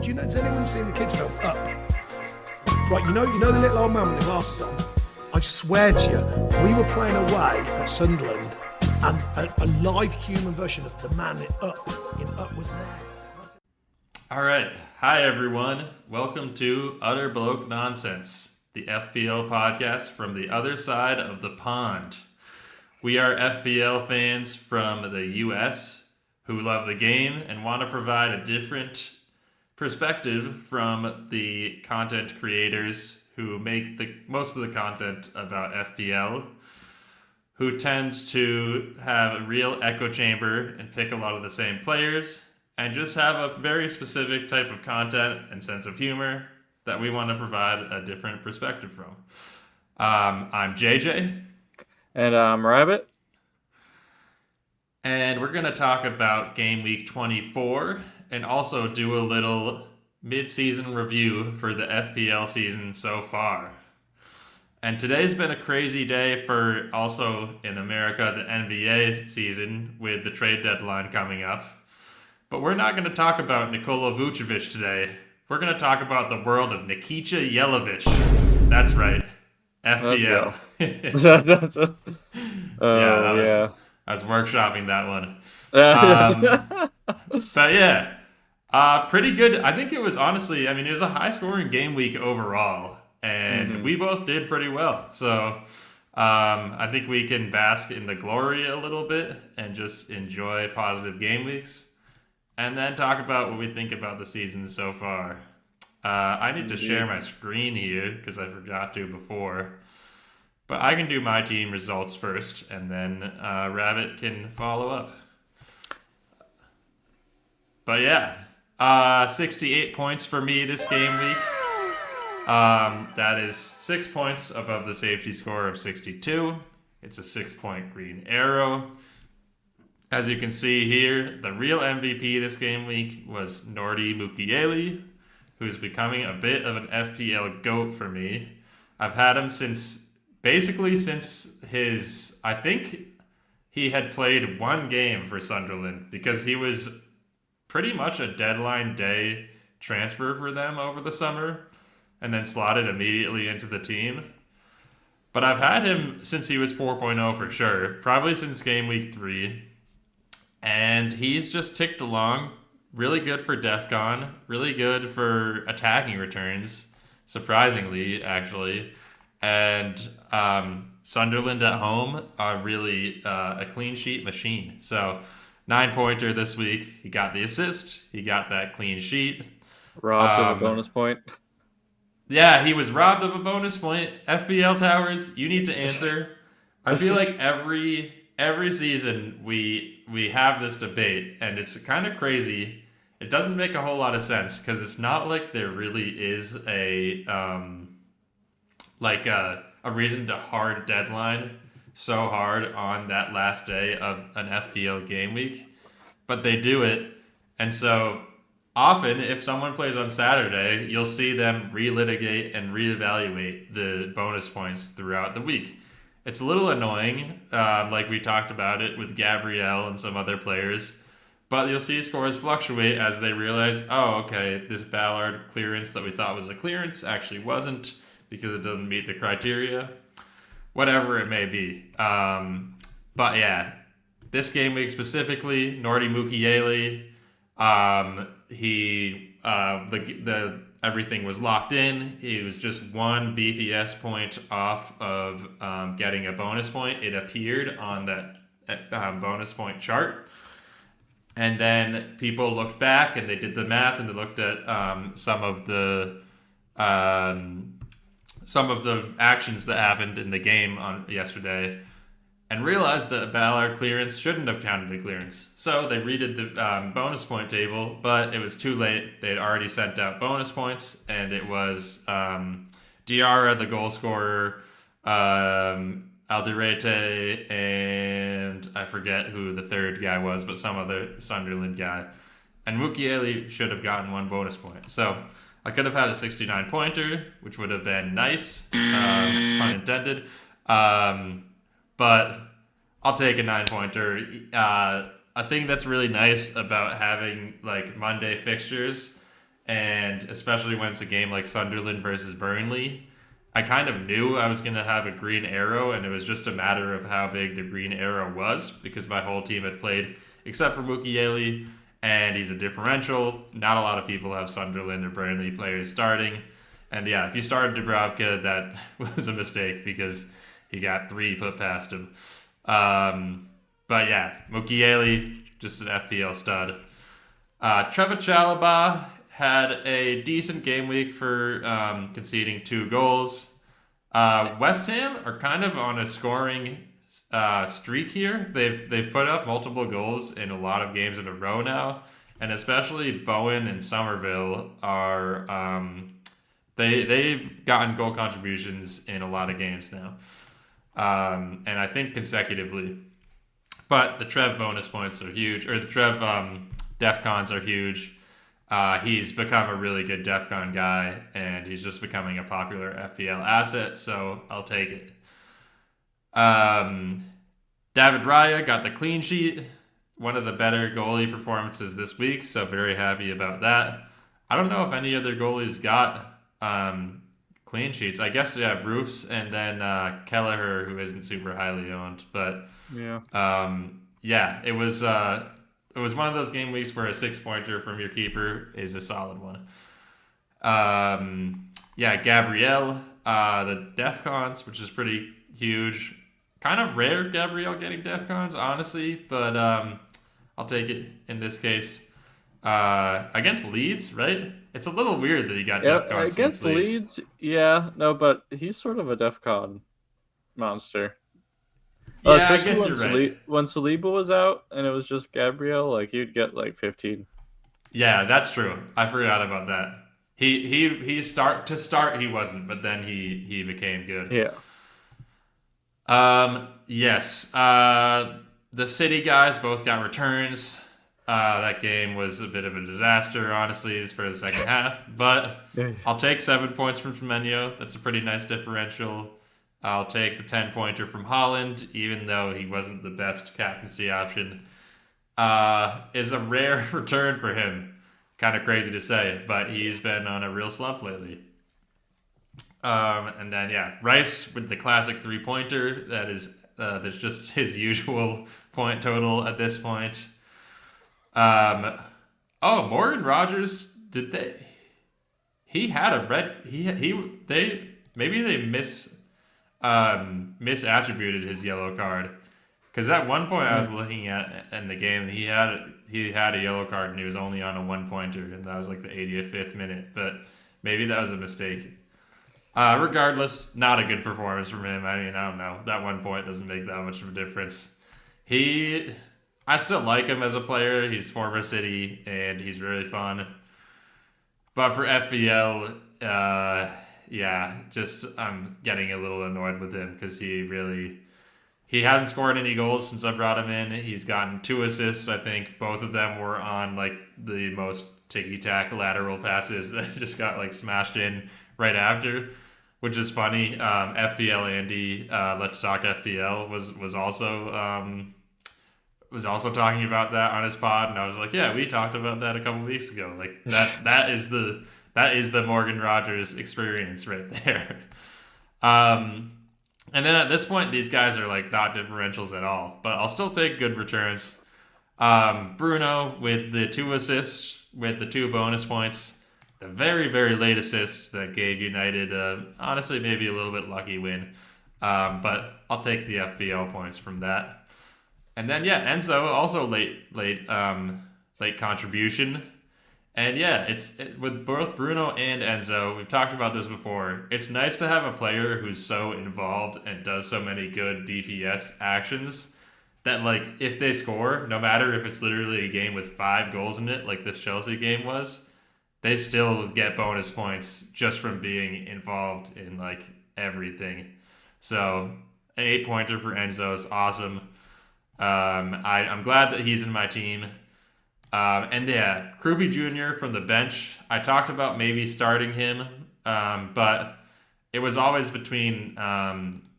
Do you know? Has anyone seen the kids' film Up? Right, you know the little old man with the glasses on. I swear to you, we were playing away at Sunderland, and a live human version of the man in Up was there. All right, hi everyone. Welcome to Utter Bloke Nonsense, the FPL podcast from the other side of the pond. We are FPL fans from the US who love the game and want to provide a different perspective from the content creators who make most of the content about FPL, who tend to have a real echo chamber and pick a lot of the same players, and just have a very specific type of content and sense of humor that we want to provide a different perspective from. I'm JJ. And I'm Rabbit. And we're going to talk about Game Week 24 and also do a little mid-season review for the FPL season so far. And today's been a crazy day for also in America, the NBA season with the trade deadline coming up. But we're not going to talk about Nikola Vucevic today. We're going to talk about the world of Nikita Yelovich. That's right. FPL. I was workshopping that one. But yeah, pretty good. I think it was honestly, it was a high-scoring game week overall, and we both did pretty well. So I think we can bask in the glory a little bit and just enjoy positive game weeks, and then talk about what we think about the season so far. I need to share my screen here because I forgot to before. But I can do my team results first, and then Rabbit can follow up. But yeah, 68 points for me this game week. That is 6 points above the safety score of 62. It's a 6-point green arrow. As you can see here, the real MVP this game week was Nordi Mukiele, who's becoming a bit of an FPL GOAT for me. I've had him since I think he had played one game for Sunderland, because he was pretty much a deadline day transfer for them over the summer and then slotted immediately into the team. But I've had him since he was 4.0 for sure, probably since game week 3. And he's just ticked along. Really good for DEFCON, really good for attacking returns, surprisingly, actually. And Sunderland at home are really a clean sheet machine. So 9-pointer this week. He got the assist. He got that clean sheet. Robbed of a bonus point. Yeah, he was robbed of a bonus point. FPL Towers, you need to answer. I feel like every season we have this debate, and it's kind of crazy. It doesn't make a whole lot of sense because it's not like there really is a reason to hard deadline so hard on that last day of an FPL game week, but they do it. And so often if someone plays on Saturday, you'll see them relitigate and reevaluate the bonus points throughout the week. It's a little annoying, like we talked about it with Gabriel and some other players, but you'll see scores fluctuate as they realize, oh, okay, this Ballard clearance that we thought was a clearance actually wasn't, because it doesn't meet the criteria, whatever it may be. But yeah, this game week specifically, Nordi Mukiele, everything was locked in. He was just one BPS point off of getting a bonus point. It appeared on that bonus point chart. And then people looked back and they did the math and they looked at some of the actions that happened in the game on yesterday and realized that a Ballard clearance shouldn't have counted a clearance. So they redid the bonus point table, but it was too late. They had already sent out bonus points, and it was Diarra, the goal scorer, Alderete, and I forget who the third guy was, but some other Sunderland guy. And Mukiele should have gotten one bonus point. So I could have had a 69-pointer, which would have been nice, pun intended. But I'll take a 9-pointer. A thing that's really nice about having like Monday fixtures and especially when it's a game like Sunderland versus Burnley, I kind of knew I was going to have a green arrow, and it was just a matter of how big the green arrow was because my whole team had played except for Mukiele, and he's a differential. Not a lot of people have Sunderland or Burnley players starting. And yeah, if you started Dubravka, that was a mistake because he got 3 put past him. But yeah, Mukiele, just an FPL stud. Trevor Chalobah had a decent game week for conceding 2 goals. West Ham are kind of on a scoring streak here. They've put up multiple goals in a lot of games in a row now, and especially Bowen and Somerville are they've gotten goal contributions in a lot of games now, and I think consecutively. But the Trev bonus points are huge, or the Trev DEFCONs are huge. He's become a really good DEFCON guy, and he's just becoming a popular FPL asset, so I'll take it. David Raya got the clean sheet, one of the better goalie performances this week, so very happy about that. I don't know if any other goalies got clean sheets. I guess we have Roofs and then Kelleher, who isn't super highly owned, but it was one of those game weeks where a 6-pointer from your keeper is a solid one. Gabrielle, the DEFCONs, which is pretty huge. Kind of rare Gabrielle getting DEFCONs, honestly, but I'll take it in this case. Against Leeds, right? It's a little weird that he got DEFCONs against Leeds. Yeah, no, but he's sort of a DEFCON monster. Yeah, I guess you're right. When Saliba was out and it was just Gabriel, like he'd get like 15. Yeah, that's true. I forgot about that. He start he wasn't, but then he became good. Yeah. Yes. The City guys both got returns. That game was a bit of a disaster, honestly, for the second half. But I'll take 7 points from Semenyo. That's a pretty nice differential. I'll take the 10-pointer from Holland, even though he wasn't the best captaincy option. Is a rare return for him. Kind of crazy to say, but he's been on a real slump lately. And then, Rice with the classic 3-pointer. That's just his usual point total at this point. Morgan Rogers, he had a red, maybe they misattributed his yellow card. Because at one point I was looking at in the game, he had a yellow card and he was only on a 1-pointer, and that was like the 85th minute. But maybe that was a mistake. Regardless, not a good performance from him. I mean, I don't know. That 1 point doesn't make that much of a difference. I still like him as a player. He's former City, and he's really fun. But for FBL, I'm getting a little annoyed with him because he hasn't scored any goals since I brought him in. He's gotten 2 assists, I think. Both of them were on like the most ticky-tack lateral passes that just got like smashed in right after, which is funny. FPL Andy, Let's Talk FPL was also talking about that on his pod, and I was like, yeah, we talked about that a couple weeks ago. Like that is the Morgan Rogers experience right there. And then at this point, these guys are like not differentials at all, but I'll still take good returns. Bruno with the 2 assists, with the 2 bonus points, the very, very late assists that gave United, honestly, maybe a little bit lucky win. But I'll take the FPL points from that. And then, Enzo, also late contribution. And with both Bruno and Enzo, we've talked about this before. It's nice to have a player who's so involved and does so many good DPS actions that, like, if they score, no matter if it's literally a game with 5 goals in it, like this Chelsea game was, they still get bonus points just from being involved in, like, everything. So, an 8-pointer for Enzo is awesome. I'm glad that he's in my team. Krupi Jr. from the bench. I talked about maybe starting him, but it was always between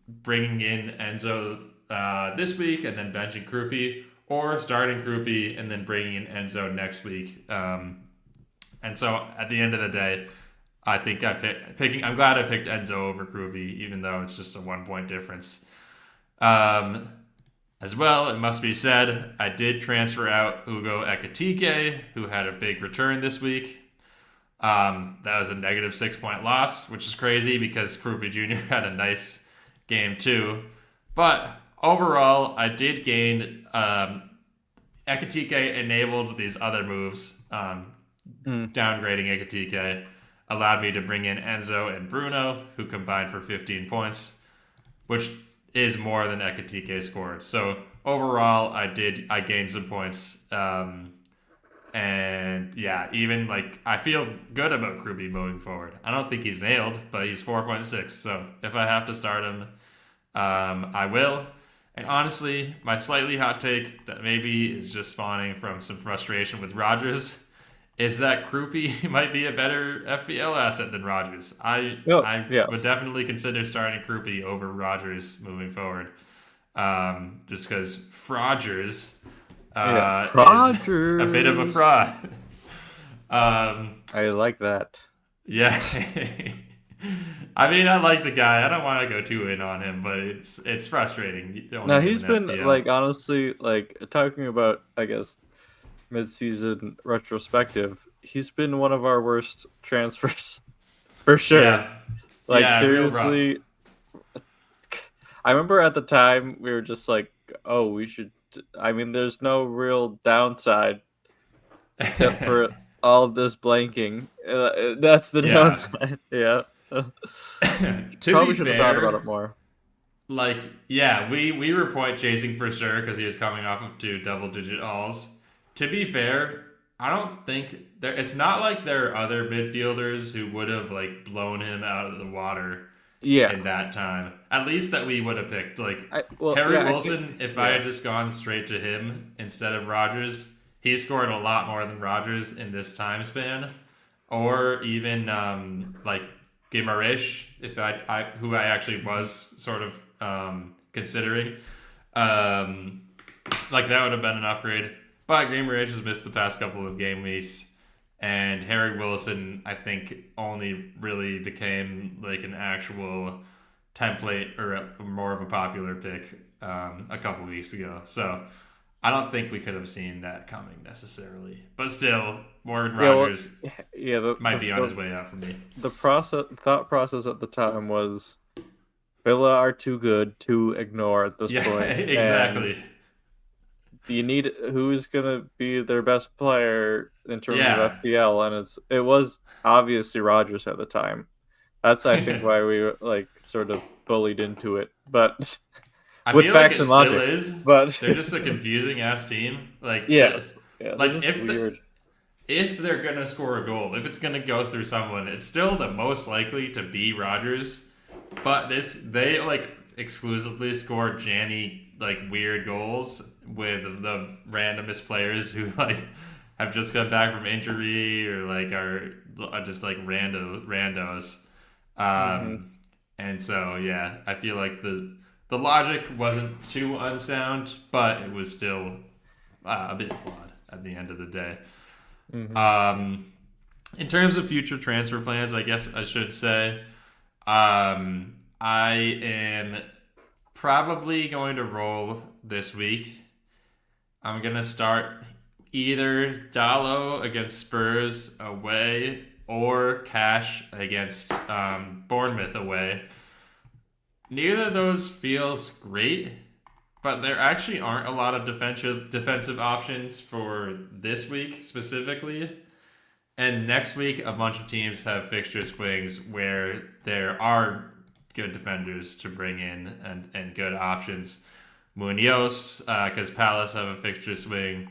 bringing in Enzo this week and then benching Krupi, or starting Krupi and then bringing in Enzo next week. And so at the end of the day, I think I'm glad I picked Enzo over Krupi, even though it's just a 1 point difference. As well, it must be said, I did transfer out Ugo Ekitike, who had a big return this week. That was a negative 6 point loss, which is crazy because Krupi Jr. had a nice game too. But overall, I did gain. Ekitike enabled these other moves. Downgrading Ekitike allowed me to bring in Enzo and Bruno, who combined for 15 points, which is more than Ekitike scored. So overall, I gained some points. And yeah, even I feel good about Krupi moving forward. I don't think he's nailed, but he's 4.6. So if I have to start him, I will. And honestly, my slightly hot take that maybe is just spawning from some frustration with Rodgers is that Krupi might be a better FPL asset than Rodgers. I would definitely consider starting Krupi over Rodgers moving forward. Just because Frogers is a bit of a fraud. I like that. Yeah. I mean, I like the guy. I don't want to go too in on him, but it's frustrating. Now he's been honestly talking about, I guess, mid-season retrospective. He's been one of our worst transfers for sure. Yeah. Seriously, I remember at the time we were just like, "Oh, we should." I mean, there's no real downside except for all of this blanking. That's the downside. Yeah. Probably should have thought about it more. We were point chasing for sure because he was coming off of 2 double-digit alls. To be fair, I don't think it's not like there are other midfielders who would have blown him out of the water in that time. At least that we would have picked. Harry Wilson, if I had just gone straight to him instead of Rodgers, he scored a lot more than Rodgers in this time span. Or even Guimaraes, who I actually was sort of considering. That would have been an upgrade. But Guimaraes has missed the past couple of game weeks. And Harry Wilson, I think, only really became an actual template or more of a popular pick a couple weeks ago. So I don't think we could have seen that coming necessarily. But still, Morgan Rodgers might be on his way out for me. The thought process at the time was Villa are too good to ignore at this point. Exactly. And you need who's gonna be their best player in terms of FPL, and it was obviously Rodgers at the time. That's I think why we sort of bullied into it, but with facts and logic. But they're just a confusing ass team. If they're gonna score a goal, if it's gonna go through someone, it's still the most likely to be Rodgers. But they exclusively score jammy weird goals with the randomest players who have just come back from injury or are just randos. And so I feel like the logic wasn't too unsound, but it was still a bit flawed at the end of the day. In terms of future transfer plans, I guess I should say I am probably going to roll this week. I'm going to start either Dalot against Spurs away or Cash against Bournemouth away. Neither of those feels great, but there actually aren't a lot of defensive options for this week specifically. And next week, a bunch of teams have fixture swings where there are good defenders to bring in and good options. Munoz, because Palace have a fixture swing.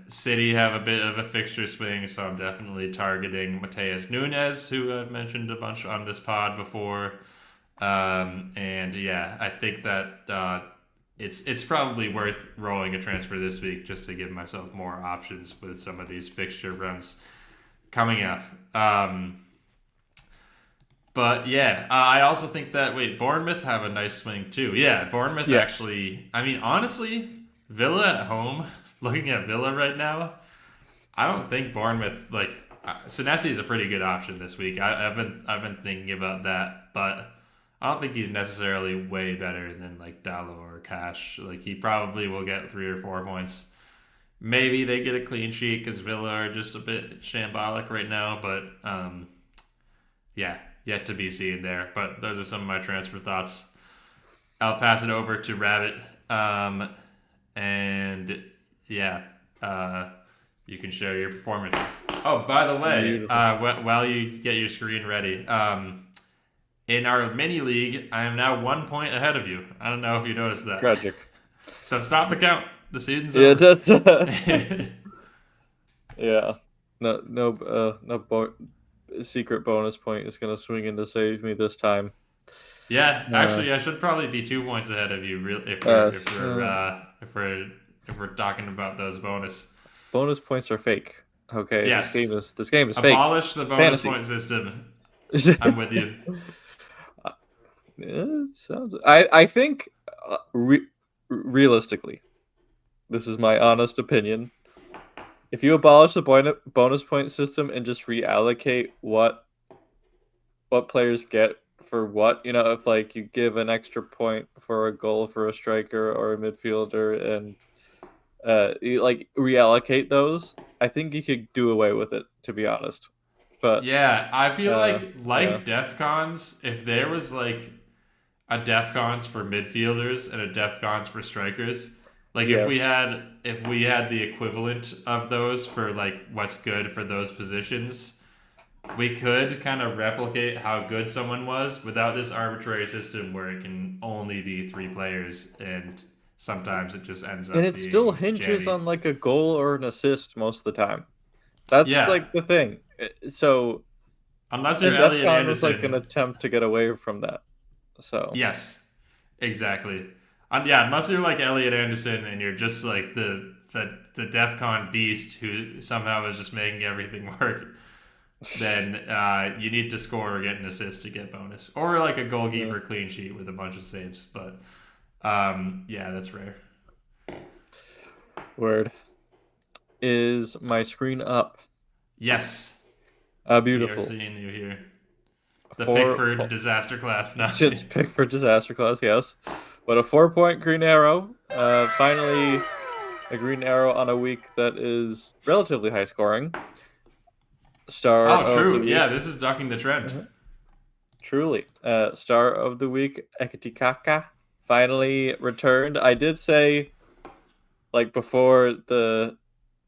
City have a bit of a fixture swing, so I'm definitely targeting Mateus Nunes, who I've mentioned a bunch on this pod before. I think that it's probably worth rolling a transfer this week just to give myself more options with some of these fixture runs coming up. I also think that Bournemouth have a nice swing too. Yeah, Bournemouth actually. I mean, honestly, Villa at home. Looking at Villa right now, I don't think Bournemouth Senesi is a pretty good option this week. I've been thinking about that, but I don't think he's necessarily way better than like Dallo or Cash. Like he probably will get 3 or 4 points. Maybe they get a clean sheet because Villa are just a bit shambolic right now, but yeah, yet to be seen there. But those are some of my transfer thoughts. I'll pass it over to Rabbit, and yeah, you can share your performance. Oh, by the way, while you get your screen ready, in our mini league, I am now 1 point ahead of you. I don't know if you noticed that. Tragic. So stop the count. The season's Yeah, over. just yeah. No secret bonus point is gonna swing in to save me this time. Yeah, actually, I should probably be 2 points ahead of you. If we're talking about those bonus points are fake. Okay, yes, this game is fake. Abolish the bonus Fantasy. point system. I'm with you. It sounds. I think realistically, this is my honest opinion. If you abolish the bonus point system and just reallocate what players get for what, if like you give an extra point for a goal for a striker or a midfielder and you like reallocate those, I think you could do away with it, to be honest. But yeah, I feel like yeah. DEFCONs, if there was like a DEFCONs for midfielders and a DEFCONs for strikers, like if we had the equivalent of those for like what's good for those positions, we could kind of replicate how good someone was without this arbitrary system where it can only be 3 players and sometimes it just ends up and it being still hinges jammy. on like a goal or an assist most of the time. That's like the thing. So Unless you're and Elliot DEFCON was like an Anderson. attempt to get away from that. So Yes, exactly. Yeah, unless you're like Elliot Anderson and you're just like the DEFCON beast who somehow is just making everything work, then you need to score or get an assist to get bonus, or like a goalkeeper clean sheet with a bunch of saves. But yeah, that's rare. Word. Is my screen up? Yes, Beautiful. we are seeing you here. The Pickford disaster class. No. It's Pickford disaster class, yes. But a 4-point green arrow. Finally, a green arrow on a week that is relatively high scoring. Star of the week. Yeah, this is ducking the trend. Truly. Star of the week, Ekitikaka, finally returned. I did say, like, before the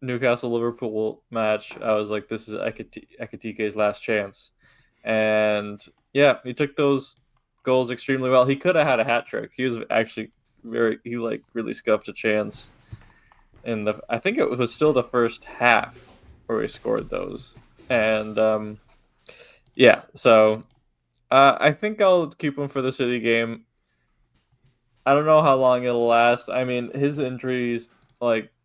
Newcastle-Liverpool match, I was like, this is Ekitike's last chance. And, yeah, he took those goals extremely well. He could have had a hat trick. He was actually really scuffed a chance. I think it was still the first half where he scored those. And, yeah, so I think I'll keep him for the City game. I don't know how long it'll last. I mean, his injuries,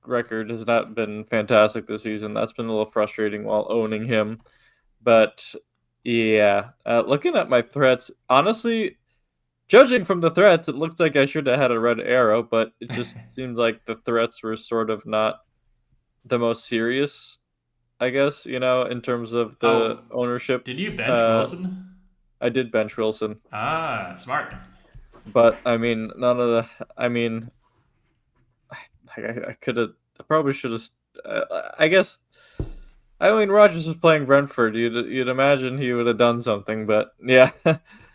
record has not been fantastic this season. That's been a little frustrating while owning him. But, yeah, looking at my threats, honestly, judging from the threats, it looked like I should have had a red arrow, but it just seemed like the threats were sort of not the most serious, I guess, in terms of the ownership. Did you bench Wilson? I did bench Wilson. Ah, smart. But, I mean, I could have, I probably should have, I guess, Rodgers was playing Brentford. You'd imagine he would have done something, but yeah,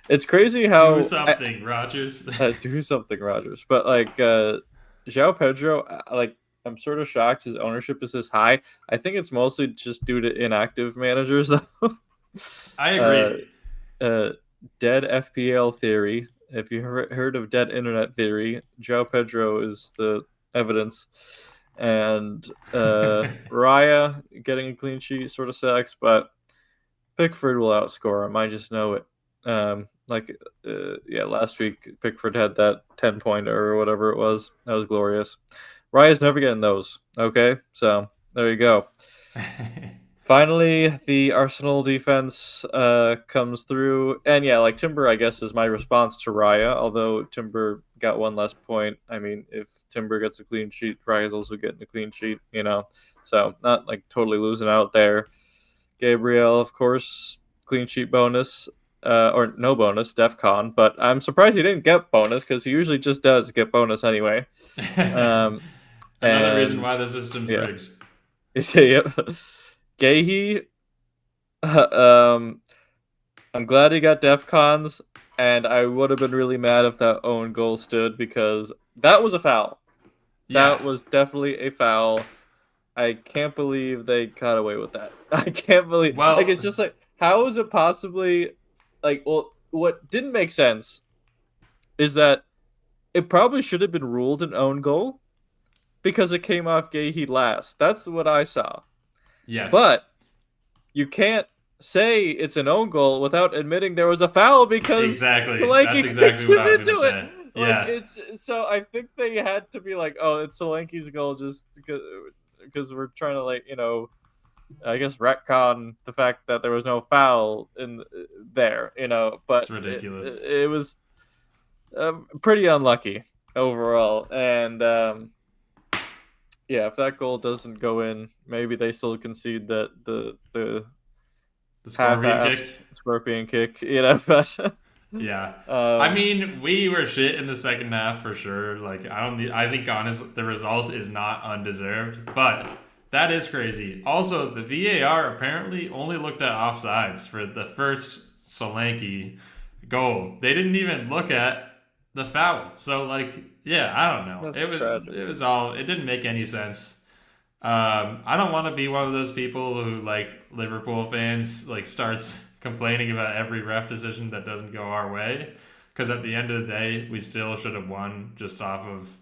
it's crazy how... Do something, Rodgers. Do something, Rodgers. But, João Pedro, I'm sort of shocked his ownership is this high. I think it's mostly just due to inactive managers, though. I agree. Dead FPL theory. If you heard of dead internet theory, João Pedro is the evidence. And Raya getting a clean sheet sort of sucks, but Pickford will outscore him. I just know it. Last week Pickford had that 10-pointer or whatever it was. That was glorious. Raya's never getting those. Okay, so there you go. Finally, the Arsenal defense comes through, and yeah, like Timber, I guess, is my response to Raya. Although Timber got one less point. I mean, if Timber gets a clean sheet, Raya's also getting a clean sheet. So not like totally losing out there. Gabriel, of course, clean sheet bonus, or no bonus, DEF CON. But I'm surprised he didn't get bonus because he usually just does get bonus anyway. Um, Another reason and why the system's yeah, rigged. yep. Gahey, um, I'm glad he got DEF CONs, and I would have been really mad if that own goal stood because that was a foul. Yeah. That was definitely a foul. I can't believe they got away with that. I can't believe like Well, it's just like how is it possibly what didn't make sense is that it probably should have been ruled an own goal because it came off Gahey last. That's what I saw. yes. But you can't say it's an own goal without admitting there was a foul because Exactly. That's Solanke exactly kicked what him I was gonna into it. say. Like Yeah. it's so I think they had to be like, oh, it's Solanke's goal just because we're trying to I guess retcon the fact that there was no foul in there, It's but ridiculous. it was pretty unlucky overall, and yeah, if that goal doesn't go in, maybe they still concede that the The scorpion half-assed kick. scorpion kick, but Yeah. I um, mean, we were shit in the second half for sure. Like, I think honestly, the result is not undeserved, but that is crazy. Also, the VAR apparently only looked at offsides for the first Solanke goal. They didn't even look at the foul. So, like, yeah, I don't know. that's tragic. It didn't make any sense. I don't want to be one of those people who like Liverpool fans like starts complaining about every ref decision that doesn't go our way, because at the end of the day, we still should have won just off of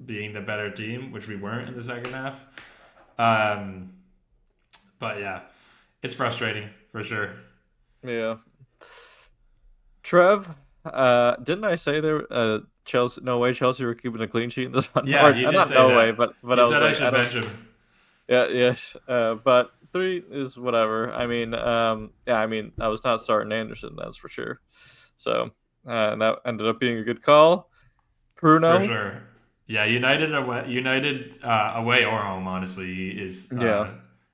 being the better team, which we weren't in the second half. Um, but yeah, it's frustrating for sure. Yeah, Trev, didn't I say there? Chelsea, no way, Chelsea were keeping a clean sheet in this one, Yeah, or you did not say no way, that. but You I was said I like, I should don't. bench him. Yeah, yes. But three is whatever. I mean, yeah, I mean, I was not starting Anderson, that's for sure. So, and that ended up being a good call. For Bruno, sure. Yeah, United away or home, honestly, yeah,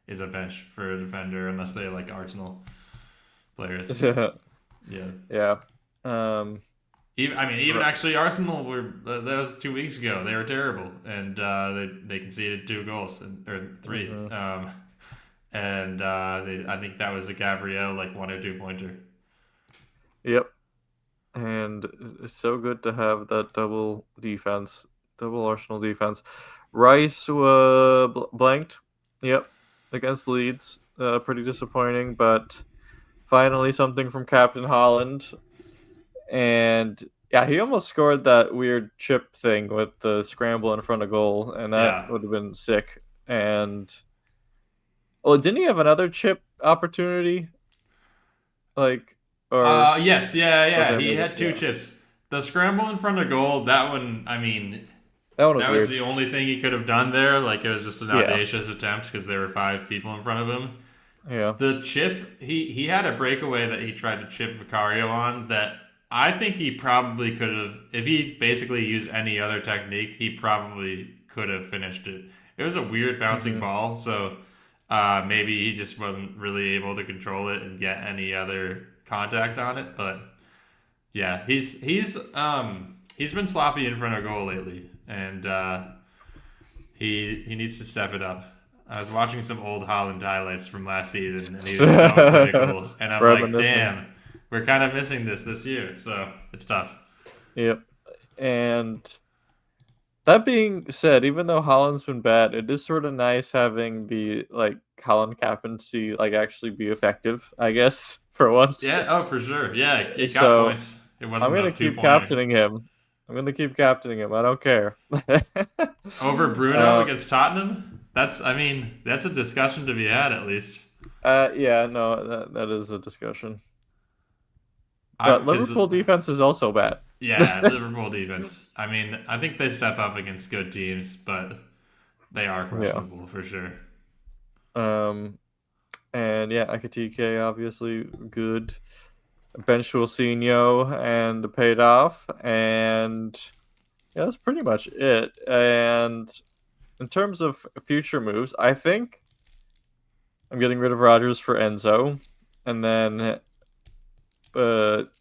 is a bench for a defender unless they like Arsenal players. Yeah. yeah. Um, Even actually, Arsenal were that was 2 weeks ago. They were terrible, and they conceded 2 goals or three. mhm. And I think that was a Gabriel like 1 or 2 pointer. Yep. And it's so good to have that double defense, double Arsenal defense. Rice blanked. Yep, against Leeds. Pretty disappointing, but finally something from Captain Holland. And yeah, he almost scored that weird chip thing with the scramble in front of goal, and that Yeah. would have been sick. And oh, didn't he have another chip opportunity? Like, or Yes. Yeah. was Yeah. I He making? had two Yeah, chips. The scramble in front of goal. That one. I mean, that one was that was weird. the only thing he could have done there. Like it was just an Yeah, audacious attempt because there were 5 people in front of him. yeah. The chip, he had a breakaway that he tried to chip Vicario on that I think he probably could have, if he basically used any other technique, he probably could have finished it. It was a weird bouncing Hmm. ball, so maybe he just wasn't really able to control it and get any other contact on it. But yeah, he's been sloppy in front of goal lately, and he needs to step it up. I was watching some old Holland highlights from last season, and he was so critical. And I'm like, Reminiscing. damn, we're kind of missing this year. So it's tough. Yep. And that being said, even though Holland's been bad, it is sort of nice having the Holland captaincy actually be effective, I guess, for once. Yeah, oh, for sure. Yeah, it got So points. It I'm wasn't gonna a two keep pointer. captaining him. I'm gonna keep captaining him. I don't care. Over Bruno against Tottenham? That's a discussion to be had at least. Yeah, no, that is a discussion. I But because Liverpool defense is also bad. yeah, Liverpool defense. I think they step up against good teams, but they are Yeah. questionable for sure. Um, And yeah, Akatike obviously good. Bench Wilsinho and paid off. And yeah, that's pretty much it. And in terms of future moves, I think I'm getting rid of Rodgers for Enzo. And then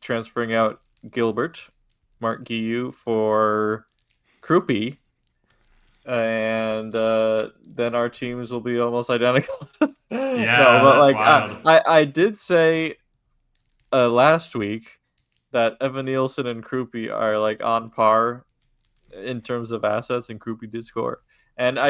transferring out Gilbert, Mark Guiu for Krupi, and then our teams will be almost identical. No, Yeah, but that's like wild. I did say last week that Evan Nielsen and Krupi are like on par in terms of assets, and Krupi did score. And Yeah.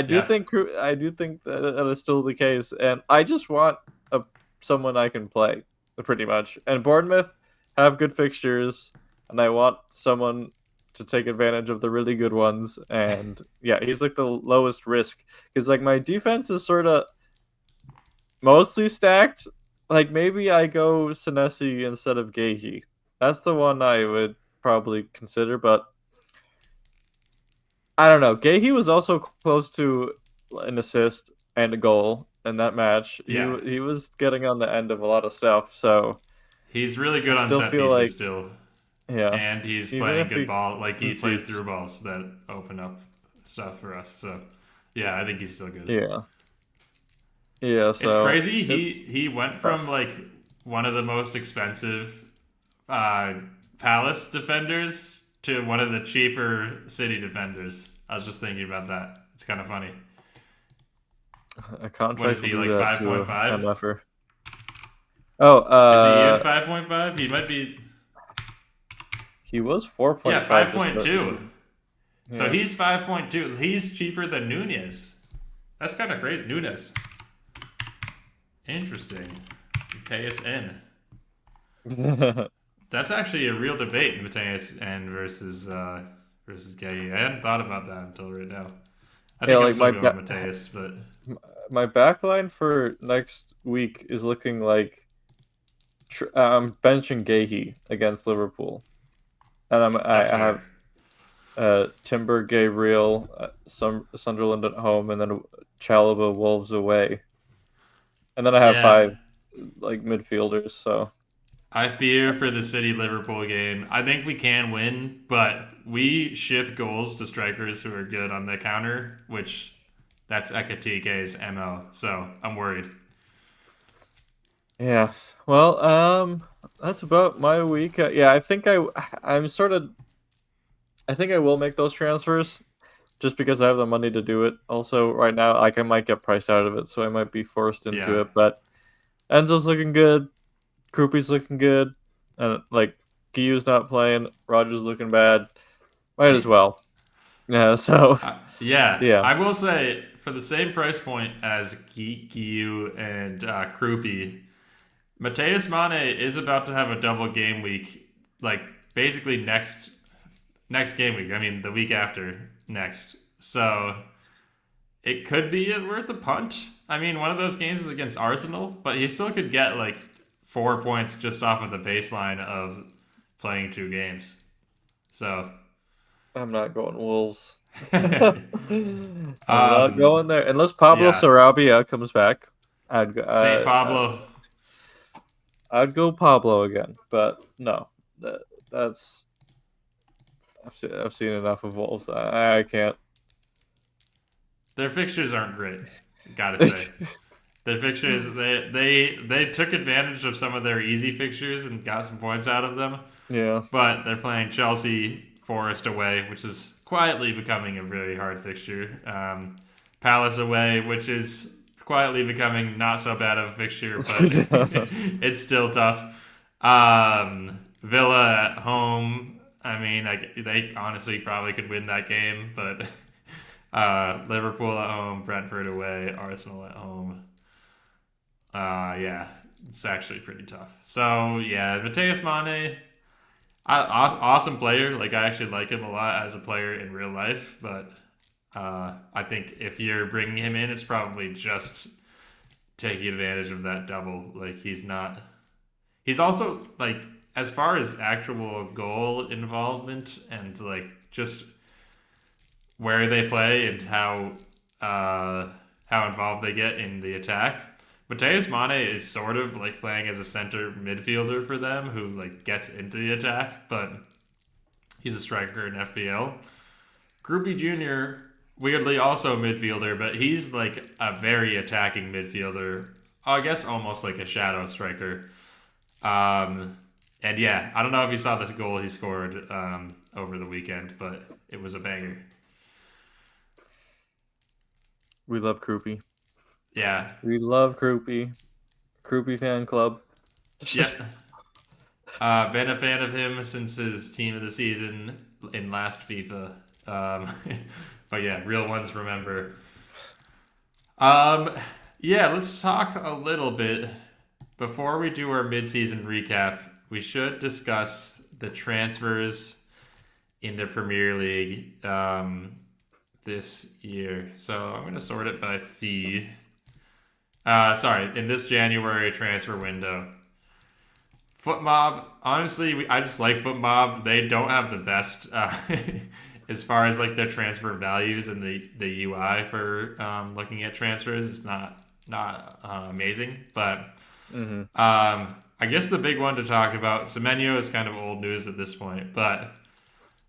I do think that is still the case. And I just want a someone I can play, pretty much. And Bournemouth have good fixtures, and I want someone to take advantage of the really good ones. And yeah, he's like the lowest risk because like my defense is sort of mostly stacked. Like maybe I go Senesi instead of Gagey. That's the one I would probably consider, but I don't know. Gahey was also close to an assist and a goal in that match. Yeah. He was getting on the end of a lot of stuff, so He's really I good on still set feel pieces like still. yeah, And he's even playing if good he ball. Like, he plays concedes, through balls that open up stuff for us. So, yeah, I think he's still good. yeah, yeah. It's So crazy. it's He went from, tough. like, one of the most expensive uh, Palace defenders to one of the cheaper City defenders. I was just thinking about that. It's kind of funny. A What contract is will he, do like, that to a 5.5? MFer. Oh, Is he even 5.5? He might be. he was 4.5 Yeah, to start the 5.2. season. So Yeah. he's 5.2. He's cheaper than Nunez. That's kind of crazy. Nunez. Interesting. Mateus N. That's actually a real debate, Mateus N versus Gay. I hadn't thought about that until right now. I Yeah, think I'm like still going with Mateus, but my backline for next week is looking like I'm benching Gahey against Liverpool, and that's I fair. have Timber, Gabriel, Sunderland at home, and then Chalobah, Wolves away, and then I have Yeah, five like midfielders. So I fear for the City Liverpool game. I think we can win, but we ship goals to strikers who are good on the counter, which that's Ekatike's MO. So I'm worried. yeah, well, that's about my week. Yeah, I'm sort of I think I will make those transfers just because I have the money to do it. Also, right now, like I might get priced out of it, so I might be forced into Yeah. it. But Enzo's looking good, Krupi's looking good, and like Giyu's not playing, Rogers looking bad. Might as well. Yeah. So Yeah, yeah, I will say for the same price point as Giyu and Krupi, Mateus Mane is about to have a double game week, like basically next game week. I mean, the week after next. So it could be worth a punt. I mean, one of those games is against Arsenal, but he still could get like 4 points just off of the baseline of playing 2 games. So I'm not going Wolves. I'm not um, going there unless Pablo yeah, Sarabia comes back. I'd go- Saint uh, uh, Pablo. I'd go Pablo again, but no, that's I've seen enough of Wolves. I can't. Their fixtures aren't great, gotta say. Their fixtures, they took advantage of some of their easy fixtures and got some points out of them, Yeah. but they're playing Chelsea, Forest away, which is quietly becoming a very hard fixture. Palace away, which is quietly becoming not so bad of a fixture, but it's still tough. Villa at home. I mean, they honestly probably could win that game, but Liverpool at home, Brentford away, Arsenal at home. Yeah, it's actually pretty tough. So yeah, Mateus Mane, awesome player. Like I actually like him a lot as a player in real life, but I think if you're bringing him in, it's probably just taking advantage of that double. Like he's not. He's also like as far as actual goal involvement and like just where they play and how involved they get in the attack. Mateus Mane is sort of like playing as a center midfielder for them who like gets into the attack, but he's a striker in FPL. Groupie Jr., weirdly also a midfielder, but he's like a very attacking midfielder. I guess almost like a shadow striker. And yeah, I don't know if you saw this goal he scored over the weekend, but it was a banger. We love Croupy. Yeah. We love Croupy. Croupy fan club. Yep. Been a fan of him since his team of the season in last FIFA. But yeah, real ones remember. Yeah, let's talk a little bit. Before we do our mid-season recap, we should discuss the transfers in the Premier League this year. So I'm going to sort it by fee. In this January transfer window. FootMob, honestly, I just like FootMob. They don't have the best as far as like their transfer values and the UI for looking at transfers. It's not amazing, but I guess the big one to talk about, Semenyo is kind of old news at this point, but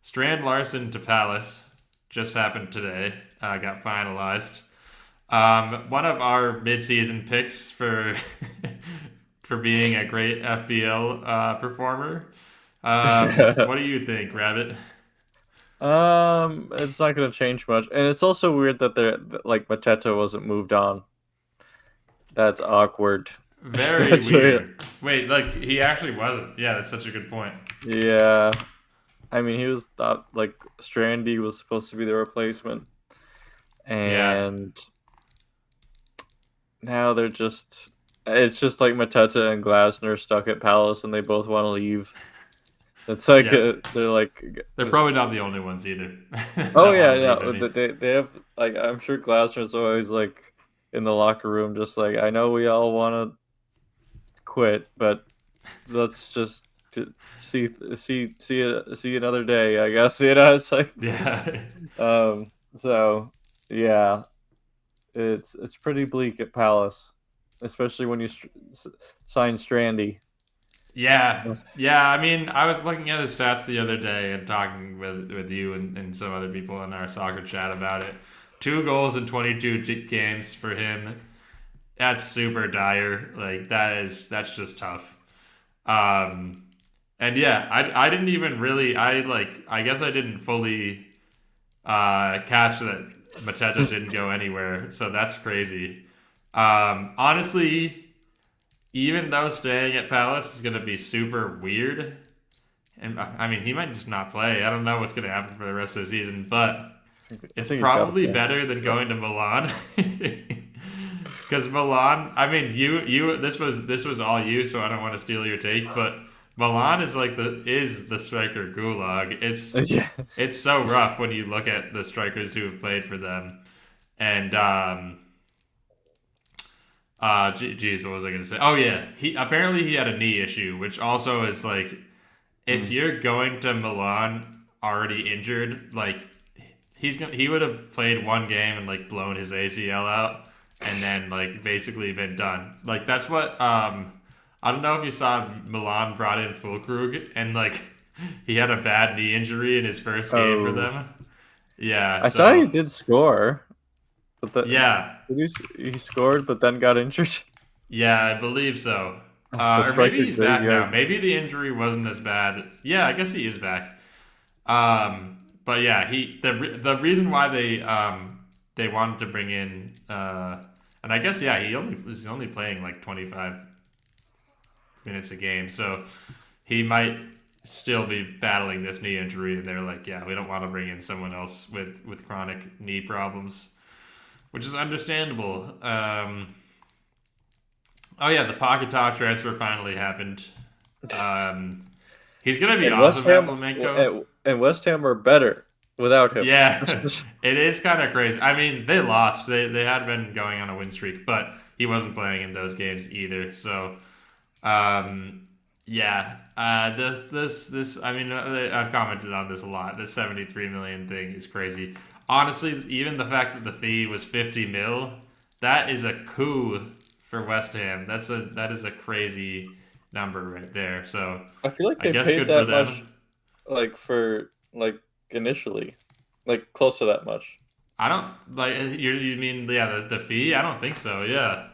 Strand Larson to Palace just happened today, got finalized. One of our mid-season picks for for being a great FBL performer. What do you think, Rabbit? It's not gonna change much, and it's also weird that like Mateta wasn't moved on. That's awkward. Very That's weird. Wait, like he actually wasn't. Yeah, that's such a good point. Yeah, I mean he was thought like Strandy was supposed to be the replacement, and now they're just. It's just like Mateta and Glasner stuck at Palace, and they both want to leave. It's like they're probably not the only ones either. Oh yeah, yeah. They have like I'm sure Glasner's always like in the locker room, just like I know we all want to quit, but let's just see another day. I guess it's like So yeah, it's pretty bleak at Palace, especially when you sign Strandy. Yeah. I mean, I was looking at his stats the other day and talking with you and some other people in our soccer chat about it. 2 goals in 22 games for him. That's super dire. Like that's just tough. And yeah, I didn't even really. I guess I didn't fully catch that Mateta didn't go anywhere. So that's crazy. Honestly. Even though staying at Palace is going to be super weird, and I mean, he might just not play. I don't know what's going to happen for the rest of the season, but it's probably better than going to Milan. Because Milan, I mean, this was all you, so I don't want to steal your take, but Milan is like the striker gulag. It's so rough when you look at the strikers who have played for them, and geez, what was I gonna say? Oh yeah, he had a knee issue, which also is like, if you're going to Milan already injured, like he would have played one game and like blown his ACL out, and then like basically been done. Like that's what I don't know if you saw Milan brought in Fulkrug and like he had a bad knee injury in his first game for them. Yeah, I saw he did score. But yeah, he scored, but then got injured. Yeah, I believe so. Or maybe he's back now. Maybe the injury wasn't as bad. Yeah, I guess he is back. But yeah, the reason why they wanted to bring in and I guess he was only playing like 25 minutes a game, so he might still be battling this knee injury, and they're like, yeah, we don't want to bring in someone else with chronic knee problems. Which is understandable. Oh yeah, the Pocket Talk transfer finally happened. He's gonna be awesome at Flamenco. And West Ham are better without him. Yeah, it is kind of crazy. I mean, they lost. They had been going on a win streak, but he wasn't playing in those games either. So, yeah. This. I mean, I've commented on this a lot. The 73 million thing is crazy. Honestly, even the fact that the fee was 50 mil, that is a coup for West Ham. That is a crazy number right there. So I feel like I they guess paid good for that much, them. like for like initially, like close to that much. I don't like you mean the fee? I don't think so. Yeah.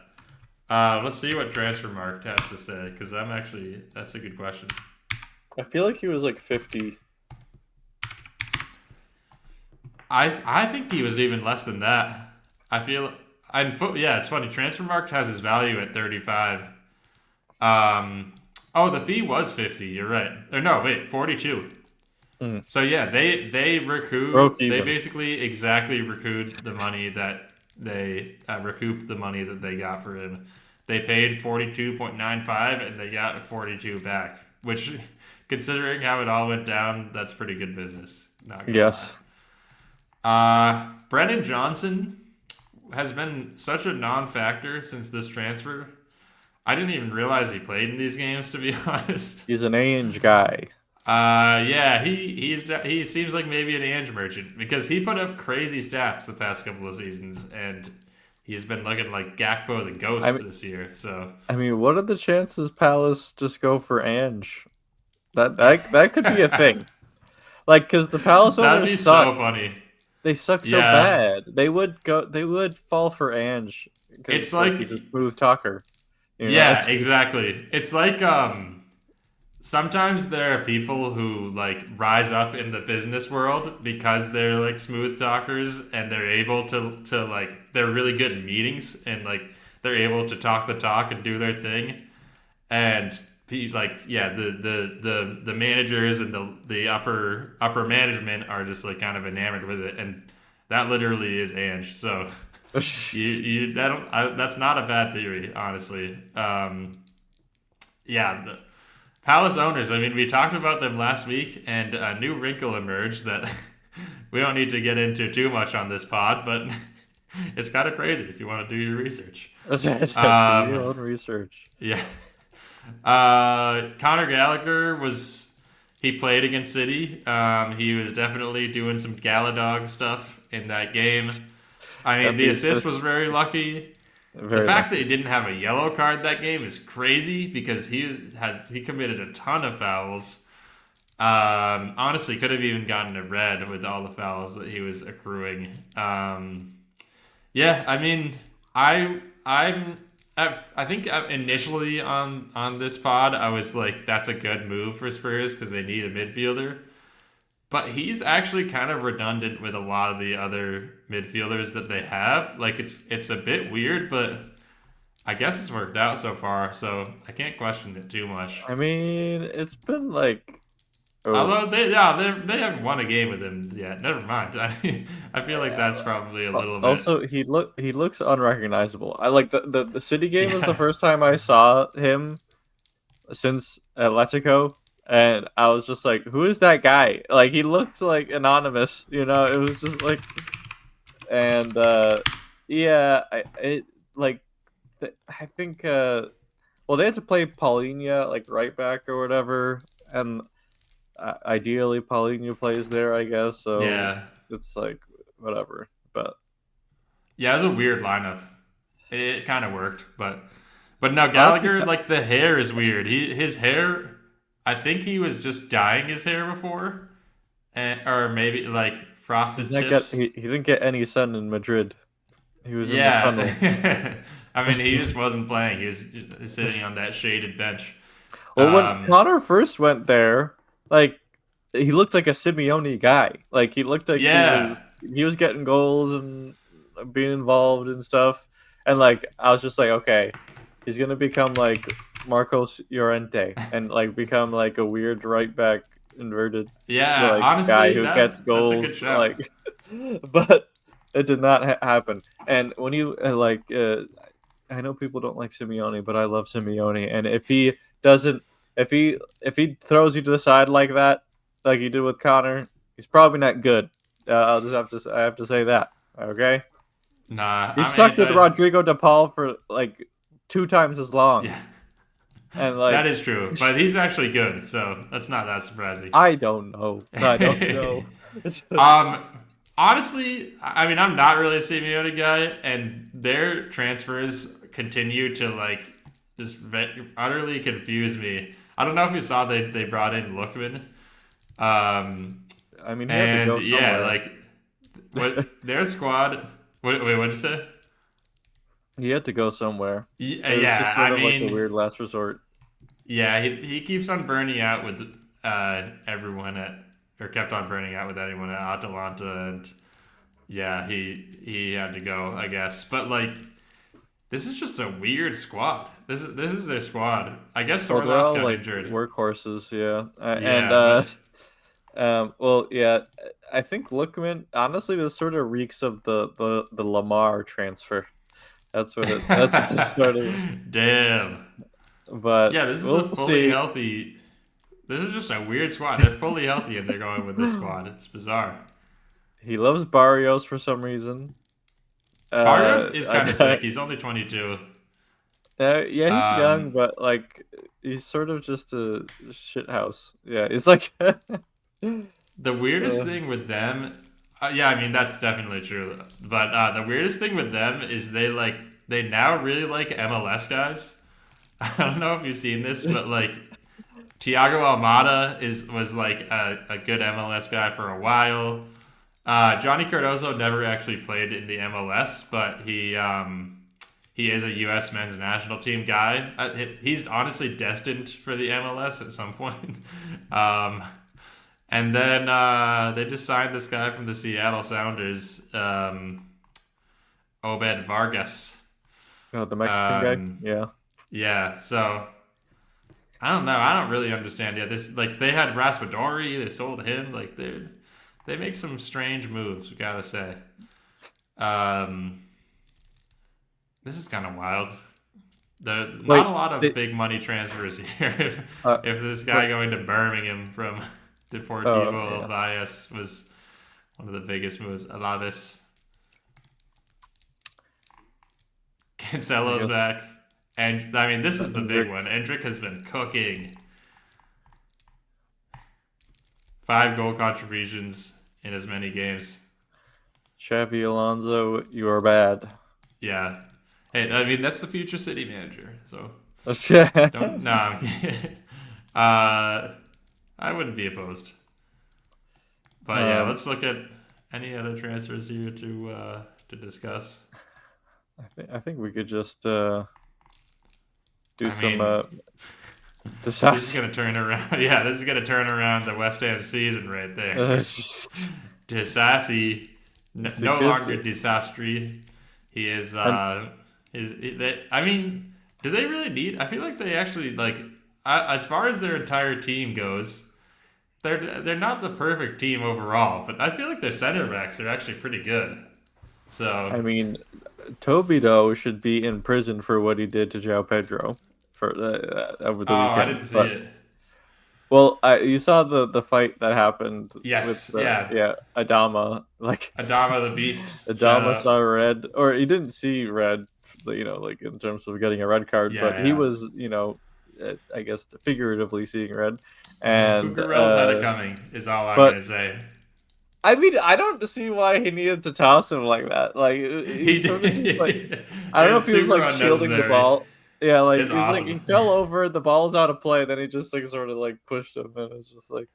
Let's see what Transfermarkt has to say because that's a good question. I feel like he was like 50. I think he was even less than that. I feel yeah, it's funny. Transfermarkt has his value at 35. Oh, the fee was 50. You're right. Or no, wait, 42. Mm. So yeah, they Broke they even. basically exactly recouped the money that they recouped the money that they got for him. They paid 42.95 and they got 42 back, which considering how it all went down, that's pretty good business. Not gonna lie. Yes. Brennan Johnson has been such a non-factor since this transfer. I didn't even realize he played in these games, to be honest. He's an Ainge guy. Yeah, he seems like maybe an Ange merchant because he put up crazy stats the past couple of seasons, and he's been looking like Gakpo the Ghost this year. So I mean, what are the chances Palace just go for Ange? That could be a thing. Like, because the Palace that'd owners be suck. so funny. They suck so Yeah, bad. They would fall for Ange because it's like like he's a smooth talker. You know, yeah, exactly. It's like sometimes there are people who like rise up in the business world because they're like smooth talkers and they're able to like they're really good in meetings and like they're able to talk the talk and do their thing and like yeah the managers and the upper management are just like kind of enamored with it and that literally is Ange. So that's not a bad theory, honestly. Yeah, the Palace owners. I mean, we talked about them last week, and a new wrinkle emerged that we don't need to get into too much on this pod, but it's kind of crazy if you want to do your research. do your own research. Yeah. Conor Gallagher he played against City. He was definitely doing some Galadog stuff in that game. I mean, the assist was very lucky. The fact that he didn't have a yellow card that game is crazy because he committed a ton of fouls. Honestly, could have even gotten a red with all the fouls that he was accruing. Yeah, I mean, I think initially on this pod I was like, that's a good move for Spurs because they need a midfielder. But he's actually kind of redundant with a lot of the other midfielders that they have. Like it's a bit weird, but I guess it's worked out so far, so I can't question it too much. I mean, it's been like. Although they haven't won a game with him yet. Never mind. I feel like that's probably a little bit. Also, he looks unrecognizable. I like the City game was the first time I saw him since Atletico. And I was just like, who is that guy? Like, he looked like anonymous, you know? It was just like, and yeah, I think, well, they had to play Paulinho, like, right back or whatever. And ideally, Paulinho plays there, I guess. So Yeah. it's like, whatever. But yeah, it was a weird lineup. It kind of worked, but no, Gallagher, honestly, like, the hair is weird. His hair. I think he was just dyeing his hair before, or maybe like frosted tips. he didn't get any sun in Madrid. He was in the tunnel. I mean, he just wasn't playing. He was sitting on that shaded bench. Well, when Connor first went there, like he looked like a Simeone guy. Like he looked like he was getting goals and being involved and stuff. And like I was just like, okay, he's gonna become like Marcos Llorente and like become like a weird right back inverted honestly, guy who gets goals. That's a good shout. Like, but it did not happen. And when you I know people don't like Simeone, but I love Simeone. And if he throws you to the side like that, like he did with Connor, he's probably not good. I have to say that. Okay. Nah, He stuck with Rodrigo De Paul for like 2 times as long. Yeah. And like that is true, but he's actually good, so that's not that surprising. I don't know. Honestly, I mean, I'm not really a Simeone guy, and their transfers continue to like just utterly confuse me. I don't know if you saw they brought in Lookman. I mean, he had to go somewhere. like what their squad. Wait, what'd you say? He had to go somewhere. Yeah, It was just I sort of like a mean, weird last resort. yeah, he keeps on burning out with everyone or kept on burning out with anyone at Atalanta, and yeah, he had to go, I guess. But like, this is just a weird squad. This is their squad. I guess Well, they're Sorloth all got like injured. workhorses, yeah. And Yeah, but well, yeah. I think Lookman. Honestly, this sort of reeks of the Lamar transfer. That's what it. That's what it sort of is. damn. But Yeah, this is a we'll fully see. healthy. This is just a weird squad. They're fully healthy and they're going with this squad. It's bizarre. He loves Barrios for some reason. Barrios is I kind of sick. He's only 22. yeah, he's young, Um, but like he's sort of just a shit house. Yeah, it's like the weirdest thing with them, yeah, I mean that's definitely true. But the weirdest thing with them is they now really like MLS guys. I don't know if you've seen this, but like Thiago Almada was like a good MLS guy for a while. Johnny Cardozo never actually played in the MLS, but he is a U.S. men's national team guy. He's honestly destined for the MLS at some point. And then they just signed this guy from the Seattle Sounders, Obed Vargas. oh, the Mexican guy. Yeah. Yeah, so I don't know. I don't really understand. Yeah, this like they had Raspadori, they sold him. Like they make some strange moves. Gotta say. This is kind of wild. Not a lot of big money transfers here. If this guy going to Birmingham from Deportivo Valles was one of the biggest moves. Alaves. Cancelo's back. And I mean, this is the big one. Endrick has been cooking. 5 goal contributions in as many games. Xavi Alonso, you are bad. Yeah. Hey, I mean, that's the future City manager. So don't. No, I'm kidding. I wouldn't be opposed. But yeah, let's look at any other transfers here to discuss. I think we could just do Mean, this is gonna turn around. Yeah, this is gonna turn around the West Ham season right there. Disassi, no longer Disastri. He is. I mean, do they really need? I feel like they actually like. As far as their entire team goes, they're not the perfect team overall, but I feel like their center backs are actually pretty good. So I mean, Tobito should be in prison for what he did to João Pedro for over the weekend. I didn't see it. Well, you saw the fight that happened. Yes, with Adama, like Adama the Beast. Adama saw red, or he didn't see red, like in terms of getting a red card, but he was, I guess figuratively seeing red. And Cucurell's had it coming. Is all I'm gonna say. I mean, I don't see why he needed to toss him like that. Like he sort of just like I don't know if he was like shielding the ball. Yeah, like he's awesome. Like he fell over, the ball's out of play, then he just like sort of like pushed him, and it's just like.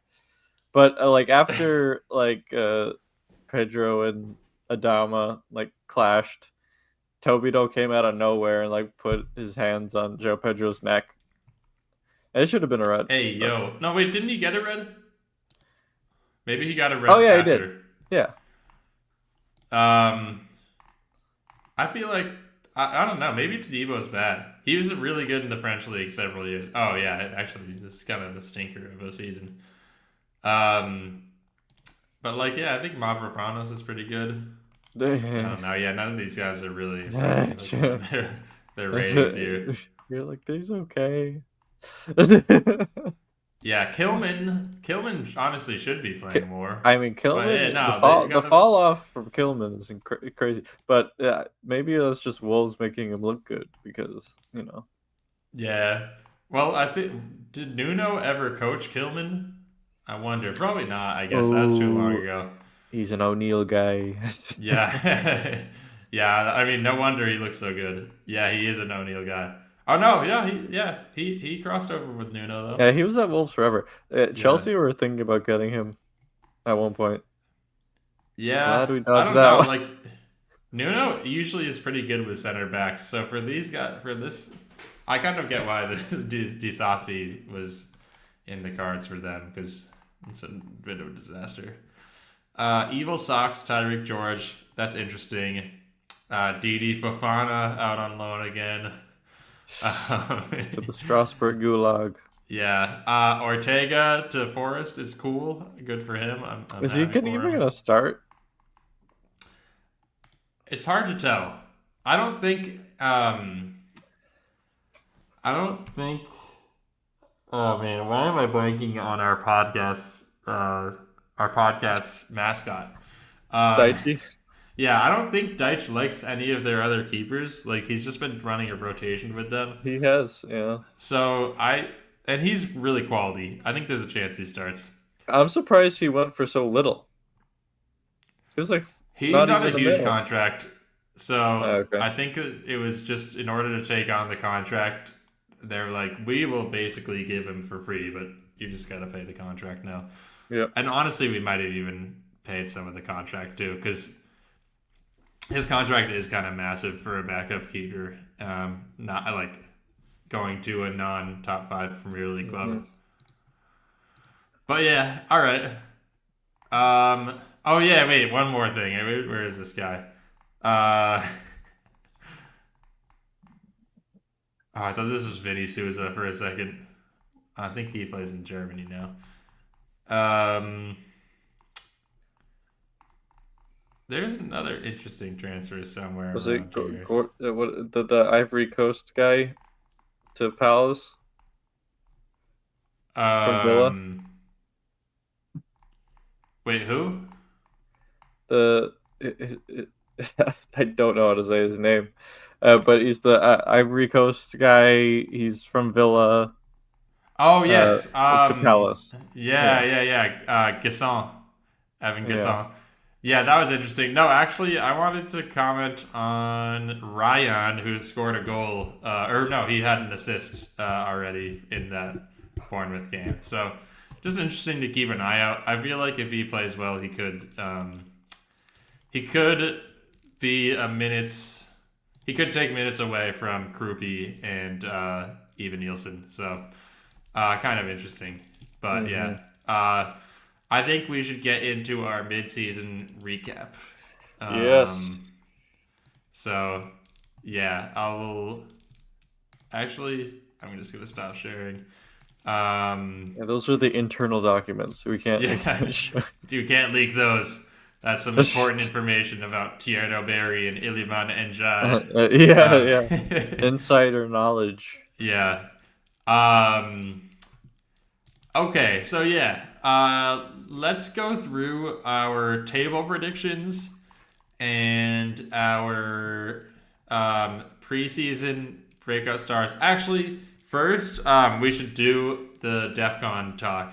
But like after like Pedro and Adama like clashed, Tobito came out of nowhere and like put his hands on João Pedro's neck. And it should have been a red. Hey, yo. No, wait, didn't he get a red? Maybe he got a red. Oh yeah, after. He did. Yeah. I feel like I don't know. Maybe Tadebo's bad. He was really good in the French league several years. Oh yeah, actually, this is kind of a stinker of a season. But like, yeah, I think Mavropanos is pretty good. I don't know. Yeah, none of these guys are really impressive. Like, their ratings here. You're like, he's okay. Yeah, Kilman honestly should be playing more. I mean, Kilman, the fall off from Kilman is crazy. But yeah, maybe that's just Wolves making him look good because, Yeah. Well, I think, did Nuno ever coach Kilman? I wonder. Probably not, I guess. That's too long ago. He's an O'Neill guy. Yeah. Yeah, I mean, no wonder he looks so good. Yeah, he is an O'Neal guy. Oh no, he crossed over with Nuno though. Yeah, he was at Wolves forever. Yeah, Chelsea were thinking about getting him at one point. yeah. Glad we I dodged don't that know. one. Like Nuno usually is pretty good with center backs. So for these guys, for this, I kind of get why the Disasi was in the cards for them because it's a bit of a disaster. Evil Socks, Tyreek George. That's interesting. Didi Fofana out on loan again. To the Strasbourg Gulag. Yeah. Ortega to Forest is cool. Good for him. I'm Is he happy for even him. gonna start? It's hard to tell. I don't think. I don't think. Oh man, why am I blanking on our podcast? Our podcast mascot. Daichi? Yeah, I don't think Deitch likes any of their other keepers. Like he's just been running a rotation with them. He has, yeah. So and he's really quality. I think there's a chance he starts. I'm surprised he went for so little. He was like He's not on a even a huge minimum. contract, so Okay. I think it was just in order to take on the contract, they're like, we will basically give him for free, but you just got to pay the contract now. Yep. And honestly, we might have even paid some of the contract too, because his contract is kind of massive for a backup keeper. Not like going to a non-top 5 Premier League club. Mhm. But yeah, all right. Oh yeah, wait, one more thing. Where is this guy? Oh, I thought this was Vinny Souza for a second. I think he plays in Germany now. There's another interesting transfer somewhere Was around it here. what the Ivory Coast guy to Palace from Villa? Wait, who? The it, it, I don't know how to say his name, but he's the Ivory Coast guy. He's from Villa Oh yes. to Palace. Yeah, Yeah, yeah, yeah. Gasson, Evan yeah. Gasson. Yeah, that was interesting. No, actually, I wanted to comment on Ryan, who scored a goal. Or no, he had an assist already in that Bournemouth game. So, just interesting to keep an eye out. I feel like if he plays well, he could be a minutes. He could take minutes away from Krupi and even Nielsen. So, kind of interesting. But yeah. I think we should get into our mid-season recap. Yes. So, yeah, I'm just gonna stop sharing. Yeah, those are the internal documents. We can't. Yeah, you can't leak those. That's some important information about Tierno Berry and Iliman Njad. Yeah. Insider knowledge. Yeah. Okay, so yeah, let's go through our table predictions and our preseason breakout stars. Actually, first, we should do the DEF CON talk.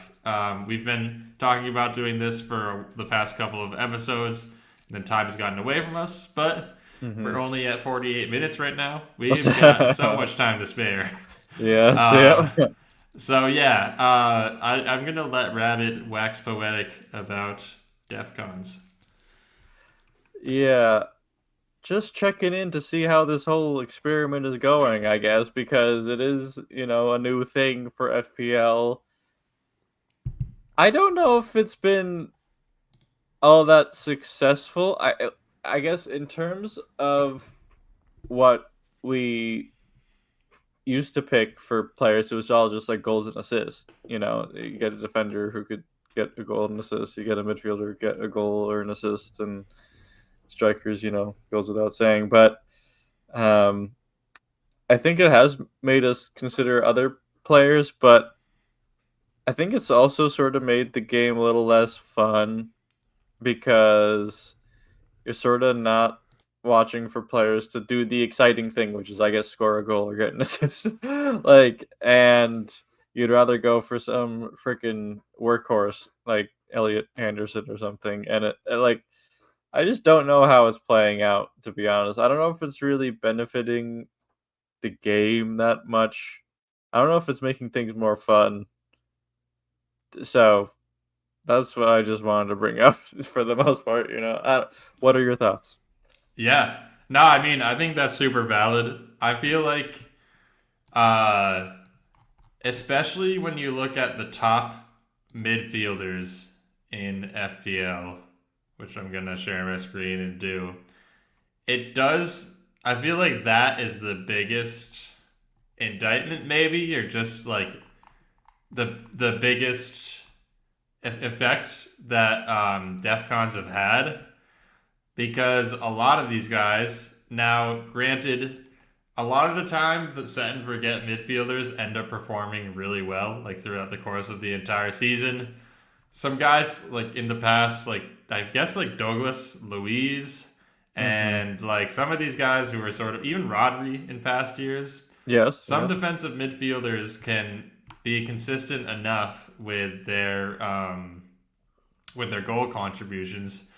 We've been talking about doing this for the past couple of episodes, and then time has gotten away from us, but we're only at 48 minutes right now. We've got so much time to spare. Yes. Yeah. So yeah, I'm gonna let Rabbit wax poetic about DEF CONs. Yeah. Just checking in to see how this whole experiment is going, I guess, because it is, a new thing for FPL. I don't know if it's been all that successful. I guess in terms of what we used to pick for players, it was all just like goals and assists. You get a defender who could get a goal and assist. You get a midfielder who get a goal or an assist, and strikers, goes without saying. But I think it has made us consider other players, but I think it's also sort of made the game a little less fun because you're sort of not watching for players to do the exciting thing, which is, I guess, score a goal or get an assist. And you'd rather go for some freaking workhorse like Elliot Anderson or something. And I just don't know how it's playing out, to be honest. I don't know if it's really benefiting the game that much. I don't know if it's making things more fun. So that's what I just wanted to bring up for the most part. What are your thoughts? Yeah. No, I mean, I think that's super valid. I feel like, uh, especially when you look at the top midfielders in FPL, which I'm going to share my screen and do, it does. I feel like that is the biggest indictment, maybe, or just like the biggest effect that DEFCONs have had, because a lot of these guys now, granted, a lot of the time the set and forget midfielders end up performing really well, like throughout the course of the entire season. Some guys, like in the past, like I guess like Douglas Luiz, Mm-hmm. and like some of these guys who were sort of, even Rodri in past years, Yes. some Yeah. defensive midfielders can be consistent enough with their goal contributions,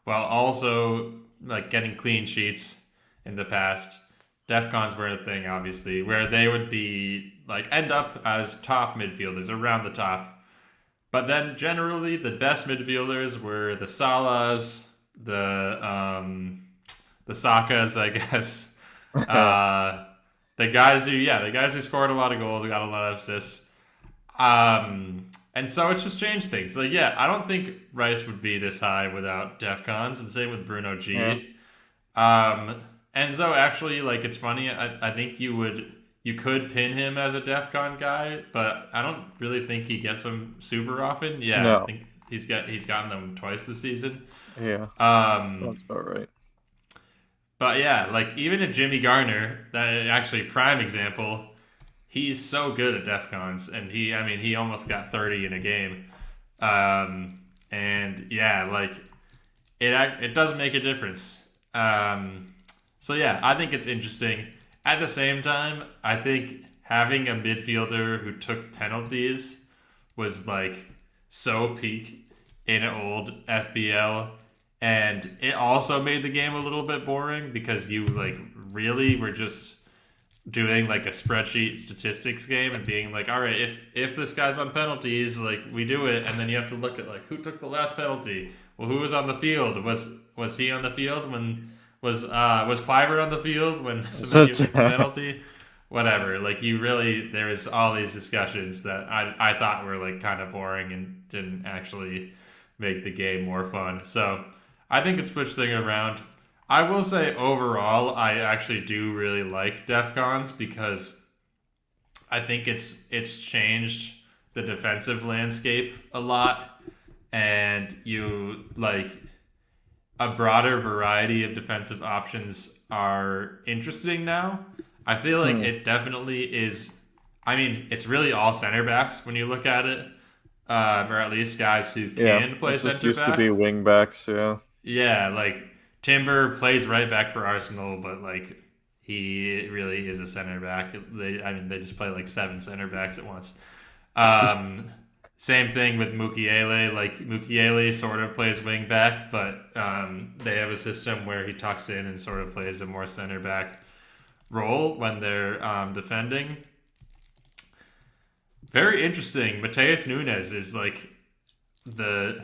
while also like getting clean sheets in the past. Defcons were a thing, obviously, where they would be like end up as top midfielders around the top. But then generally the best midfielders were the Salas, the Sakas, I guess. Uh, the guys who scored a lot of goals, got a lot of assists. And so it's just changed things. Like, yeah, I don't think Rice would be this high without DEFCONs, and same with Bruno Yeah. G. Um, and so actually, like, it's funny. I think you could pin him as a DEFCON guy, but I don't really think he gets them super often. Yeah, I No. think he's gotten them twice this season. Yeah. Um, That's about right. but yeah, like even a Jimmy Garner, that actually prime example. He's so good at DEFCONs, and I mean, he almost got 30 in a game. And yeah, like it does make a difference. So yeah, I think it's interesting. At the same time, I think having a midfielder who took penalties was like so peak in old FBL, and it also made the game a little bit boring because you like really were just doing like a spreadsheet statistics game and being like, all right, if this guy's on penalties, like we do it, and then you have to look at like who took the last penalty. Well, who was on the field? Was he on the field when was Cliver on the field when Semenyo took the penalty? Whatever. Like you really, there was all these discussions that I thought were like kind of boring and didn't actually make the game more fun. So I think it switched things around. I will say overall, I actually do really like DEFCONs because I think it's changed the defensive landscape a lot, and you like a broader variety of defensive options are interesting now. I feel like it definitely is. I mean, it's really all center backs when you look at it, or at least guys who Yeah. can play It just center used to back. be wing backs. Yeah. Yeah, like Timber plays right back for Arsenal, but like he really is a center back. I mean, they just play like seven center backs at once. Um, Same thing with Mukiele. Like Mukiele sort of plays wing back, but they have a system where he tucks in and sort of plays a more center back role when they're defending. Very interesting. Mateus Nunes is like the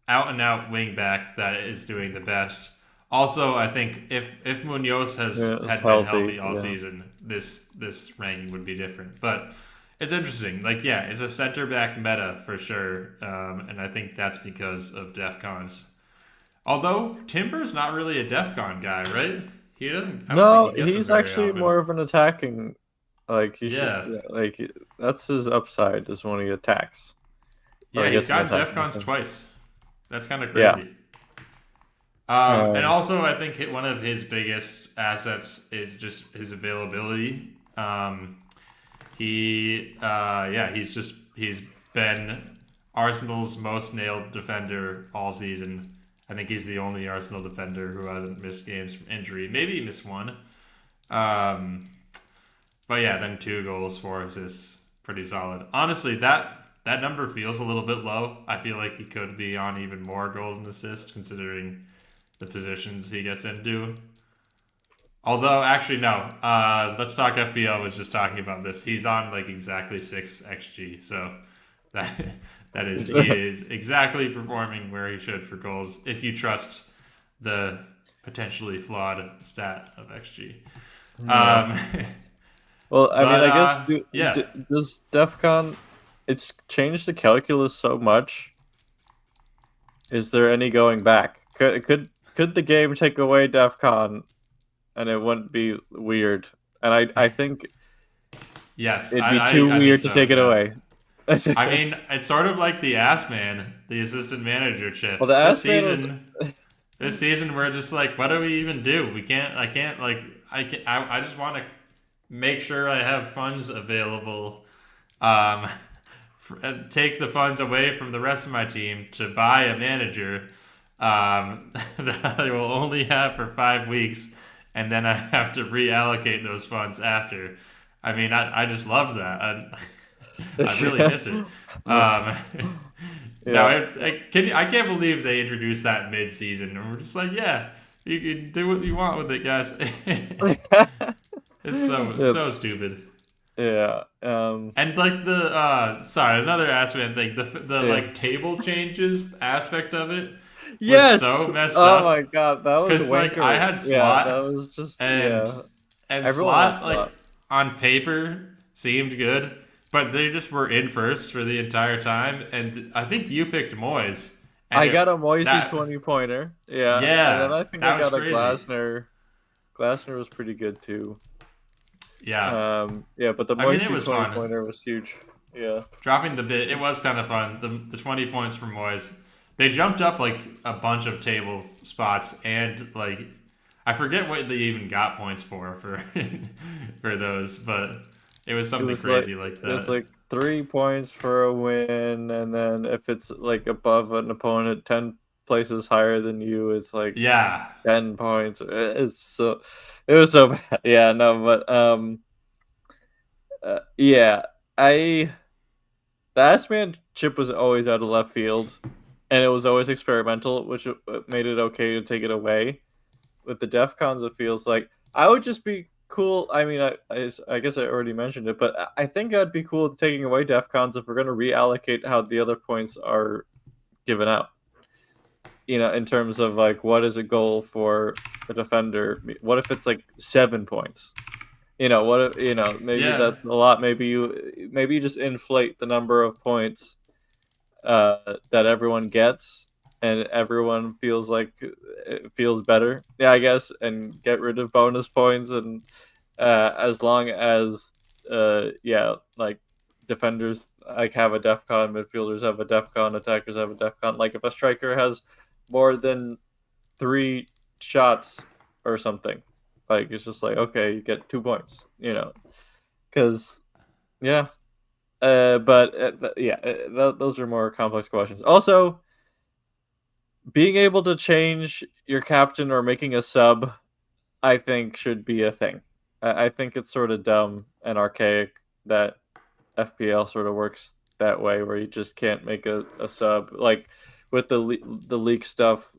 out and out wing back that is doing the best. Also, I think if Munoz Yeah. It's had been healthy. healthy all Yeah. season, this ranking would be different. But it's interesting. Like, yeah, it's a center back meta for sure, and I think that's because of DEFCONs. Although Timber's not really a DEFCON guy, right? He doesn't. I don't think No, he gets them he's very actually often. more of an attacking. Like he should. Yeah, Yeah, like that's his upside is when he attacks or yeah, he he's gets an gotten attacking. DEFCONs twice. That's kind of Yeah. crazy. And Um, also, I think one of his biggest assets is just his availability. He's been Arsenal's most nailed defender all season. I think he's the only Arsenal defender who hasn't missed games from injury. Maybe he missed one. Um, but yeah, then 2 goals, 4 assists, pretty solid. Honestly, that number feels a little bit low. I feel like he could be on even more goals and assists, considering the positions he gets into. Although, actually, no. Let's Talk FBL was just talking about this. He's on like exactly 6 XG, so that he is exactly performing where he should for goals if you trust the potentially flawed stat of XG. Yeah. Well, I mean, I guess yeah. does DEF CON, it's changed the calculus so much. Is there any going back? Could the game take away DEF CON and it wouldn't be weird? And I think Yes, it'd be too I think weird to so, take it yeah. away. I mean, it's sort of like the Ass Man, the assistant manager chip. Well, the This Ass Man was this season, we're just like, what do we even do? I just want to make sure I have funds available. Take the funds away from the rest of my team to buy a manager that I will only have for 5 weeks, and then I have to reallocate those funds after. I mean, I just love that. I really miss it. No, I can't believe they introduced that mid-season, and we're just like, yeah, you can do what you want with it, guys. It's so stupid. Yeah. And like another aspect thing, the like table changes aspect of it was so messed up. Oh my god, that was because like I had Yeah, slot that was just and Everyone slot had like slot. on paper seemed good, but they just were in first for the entire time. And I think you picked Moyes. And I got a Moisey 20-pointer. Yeah. And then I think I that was got a crazy. Glasner. Glasner was pretty good too. Yeah. Yeah, but the I mean, Moisey it was fun. 20-pointer was huge. Yeah. Dropping the bid, it was kind of fun. The 20 points from Moyes. They jumped up like a bunch of table spots, and like I forget what they even got points for for those, but it was something crazy like that. It was like 3 points for a win, and then if it's like above an opponent 10 places higher than you, it's like 10 points. It was so bad. Yeah, no, but yeah, the Ass Man chip was always out of left field, and it was always experimental, which made it okay to take it away. With the DEF CONs, it feels like I would just be cool. I mean, I guess I already mentioned it, but I think I'd be cool with taking away DEF CONs if we're going to reallocate how the other points are given out. You know, in terms of like, what is a goal for a defender? What if it's like 7 points? You know, what if, maybe that's a lot. Maybe you just inflate the number of points that everyone gets, and everyone feels like it feels better. Yeah, I guess, and get rid of bonus points, and as long as like defenders like have a DEF CON, midfielders have a DEF CON, attackers have a DEF CON. Like if a striker has more than 3 shots or something, like it's just like, okay, you get 2 points, because yeah. Those are more complex questions. Also, being able to change your captain or making a sub, I think should be a thing. I think it's sort of dumb and archaic that FPL sort of works that way, where you just can't make a sub, like with the leak stuff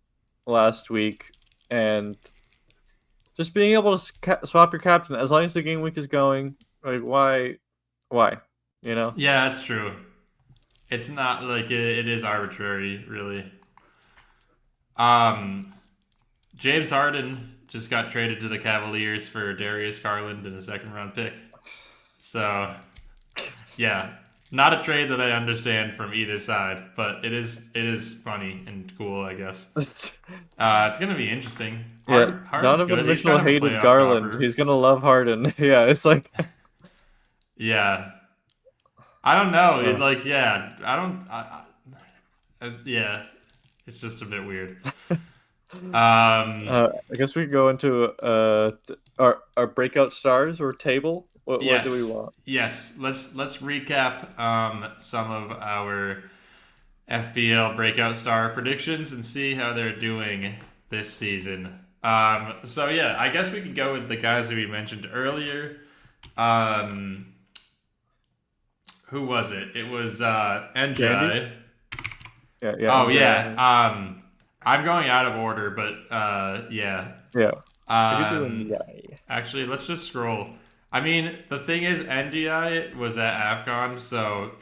last week, and just being able to swap your captain as long as the game week is going. Like, why? Yeah, that's true. It's not like it is arbitrary, really. James Harden just got traded to the Cavaliers for Darius Garland and a second-round pick. So, yeah, not a trade that I understand from either side, but it is funny and cool, I guess. It's gonna be interesting. Donovan Mitchell hated Garland. He's gonna love Harden. Yeah, it's like. Yeah. I don't know. It's just a bit weird. I guess we could go into our breakout stars or table. What do we want? Yes, let's recap some of our FPL breakout star predictions and see how they're doing this season. So yeah, I guess we could go with the guys that we mentioned earlier. Who was it? It was Endrai. Yeah. Oh yeah. I'm going out of order, but yeah. Yeah. We could do Um, NDI. Actually, let's just scroll. I mean, the thing is, NGI was at AFCON, so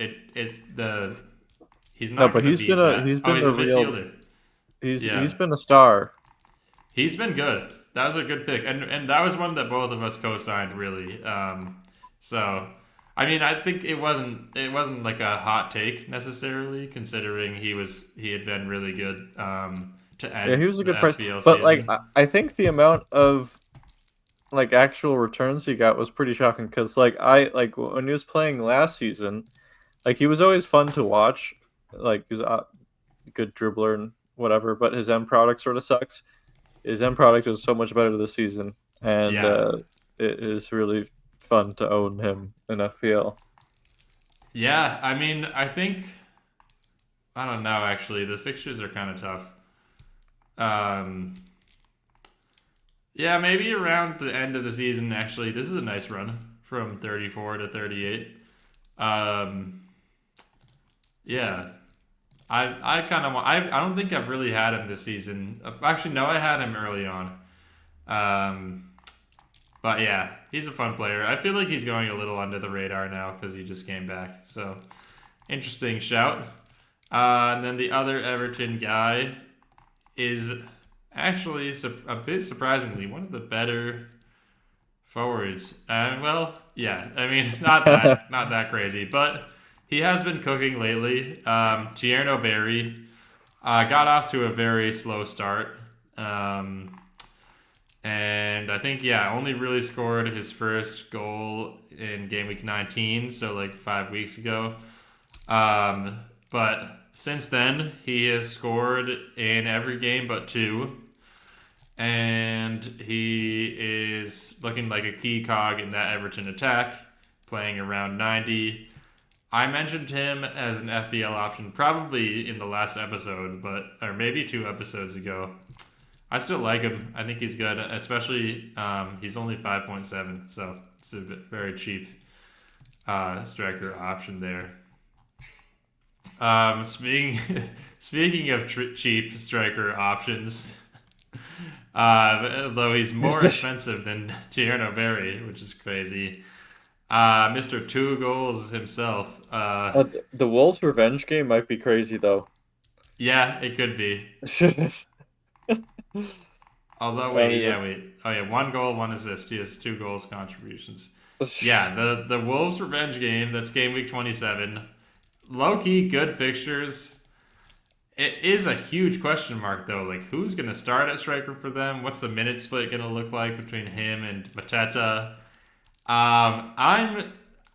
he's No, not but gonna he's be been a that. he's Oh, been he's a a real midfielder. he's Yeah, been a star. he's been good. That was a good pick, and that was one that both of us co-signed really. So, I mean, I think it wasn't like a hot take necessarily, considering he had been really good to Yeah, he end was a the good price. FBL But like season. I think the amount of like actual returns he got was pretty shocking because like I like when he was playing last season, like he was always fun to watch. Like he's a good dribbler and whatever, but his end product sort of sucks. His end product is so much better this season, and Yeah, it is really fun to own him in FPL. yeah. I mean, I don't know. Actually, the fixtures are kind of tough. Um, yeah, maybe around the end of the season. Actually, this is a nice run from 34 to 38. Um, yeah, I kind of want. I don't think I've really had him this season. Actually, no, I had him early on. Um, but yeah, he's a fun player. I feel like he's going a little under the radar now because he just came back. So interesting shout. And then the other Everton guy is actually a bit surprisingly one of the better forwards. Well, yeah, I mean, not that crazy, but he has been cooking lately. Tierno Berry got off to a very slow start. And I think, yeah, only really scored his first goal in game week 19, so like 5 weeks ago. But since then, he has scored in every game but two. And he is looking like a key cog in that Everton attack, playing around 90. I mentioned him as an FBL option probably in the last episode, or maybe 2 episodes ago. I still like him. I think he's good, especially he's only 5.7, so it's a very cheap striker option there. Speaking speaking of cheap striker options, though he's more expensive than Tierno Berry, which is crazy. Mr. Two Goals himself. The Wolves revenge game might be crazy though. Yeah, it could be. Although, I wait, mean, yeah, wait. Oh, yeah, 1 goal, 1 assist. He has 2 goals contributions. Yeah, the Wolves revenge game. That's game week 27. Low key, good fixtures. It is a huge question mark though. Like, who's gonna start at striker for them? What's the minute split gonna look like between him and Mateta?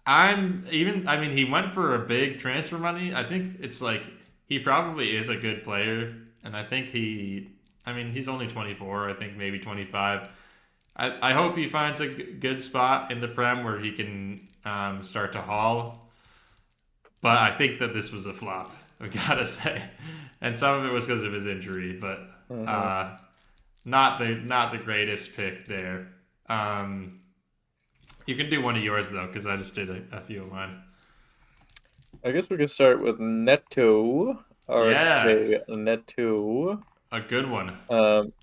I'm even. I mean, he went for a big transfer money. I think it's like he probably is a good player, and I think he. I mean, he's only 24. I think maybe 25. I hope he finds a good spot in the Prem where he can start to haul. But I think that this was a flop. I gotta say, and some of it was because of his injury, but mhm. not the greatest pick there. You can do one of yours though, because I just did a few of mine. I guess we could start with Neto, Yeah, RXK Neto. a good one. Um,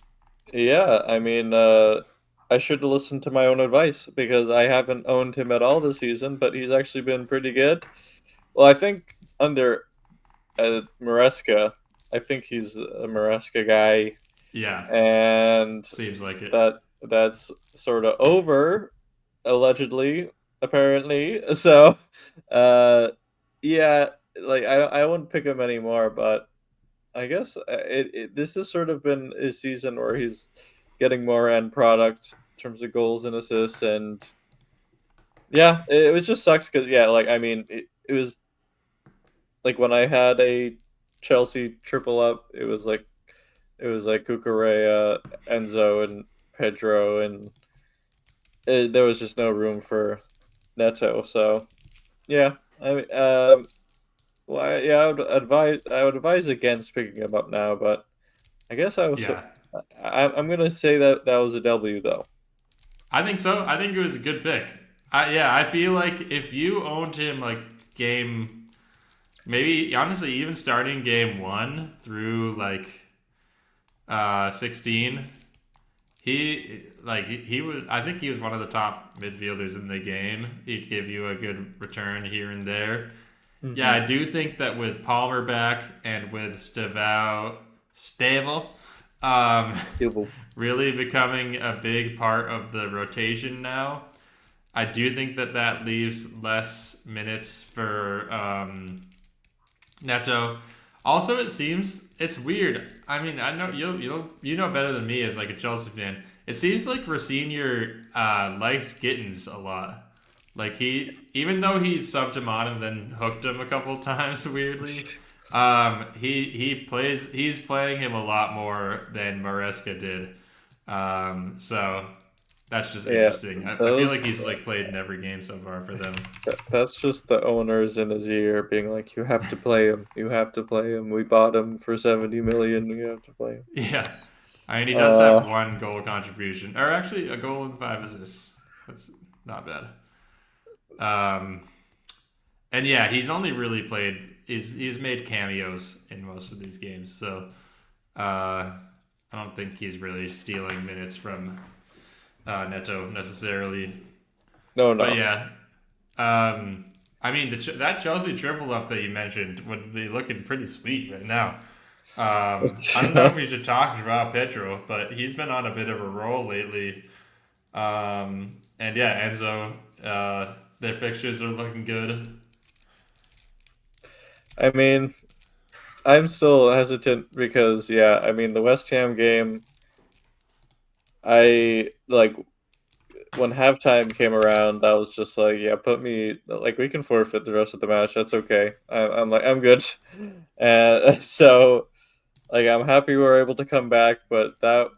yeah, I mean, I should listen to my own advice because I haven't owned him at all this season, but he's actually been pretty good. Well, I think under Maresca, I think he's a Maresca guy, Yeah, and seems like it. that's sort of over, allegedly, apparently. So, uh, yeah, like I wouldn't pick him anymore, but I guess this has sort of been his season where he's getting more end product in terms of goals and assists, and yeah, it was just sucks because yeah, like I mean, it was like when I had a Chelsea triple up, it was like Cucurella, Enzo, and Pedro, and there was just no room for Neto. So yeah, I mean, well, yeah, I would advise against picking him up now, but I guess I was. Yeah, I'm gonna say that was a W though. I think so. I think it was a good pick. Yeah, I feel like if you owned him like maybe honestly even starting game 1 through like 16. He was. I think he was one of the top midfielders in the game. He'd give you a good return here and there. Yeah, I do think that with Palmer back and with Stavel, really becoming a big part of the rotation now, I do think that leaves less minutes for Neto. Also, it seems it's weird. I mean, I know you know better than me as like a Chelsea fan. It seems like Rosenior likes Gittins a lot. Like even though he subbed him on and then hooked him a couple times weirdly, he's playing him a lot more than Maresca did. So that's just interesting. I feel like he's like played in every game so far for them. That's just the owners in his ear being like, you have to play him. You have to play him. We bought him for 70 million. You have to play him. Yeah. I mean, he does have one goal contribution, or actually a goal and 5 assists. That's not bad. And yeah, he's only really played. He's made cameos in most of these games, so I don't think he's really stealing minutes from Neto necessarily. No. But yeah, I mean that Chelsea triple up that you mentioned would be looking pretty sweet right now. I don't know if we should talk about Pedro, but he's been on a bit of a roll lately. And yeah, Enzo, their fixtures are looking good. I mean, I'm still hesitant because, yeah, I mean, the West Ham game, I, like, when halftime came around, I was just like, yeah, put me, like, we can forfeit the rest of the match. That's okay. I'm like, I'm good. And so, like, I'm happy we were able to come back, but that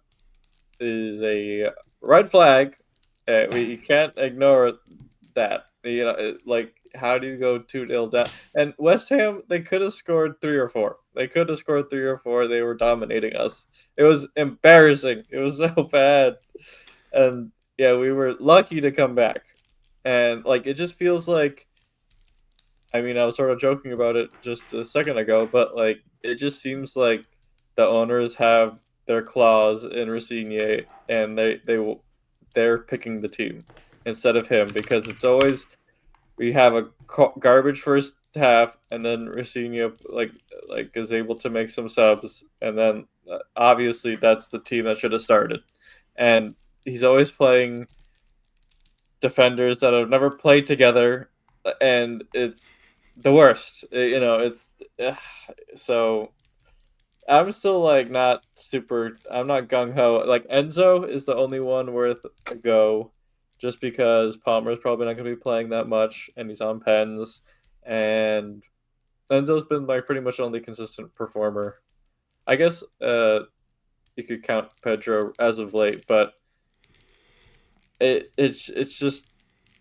is a red flag. We can't ignore that. You know, like, how do you go 2-0 down? And West Ham, they could have scored 3 or 4. They could have scored 3 or 4. They were dominating us. It was embarrassing. It was so bad. And yeah, we were lucky to come back. And like, it just feels like, I mean, I was sort of joking about it just a second ago, but like, it just seems like the owners have their claws in Rosenior, and they're picking the team instead of him, because it's always, we have a garbage first half, and then Rosenior like is able to make some subs, and then obviously that's the team that should have started, and he's always playing defenders that have never played together, and it's the worst. You know, it's so. I'm still like not super. I'm not gung ho. Like Enzo is the only one worth a go, just because Palmer's probably not going to be playing that much, and he's on pens, and Enzo's been like pretty much the only consistent performer. I guess you could count Pedro as of late, but it's just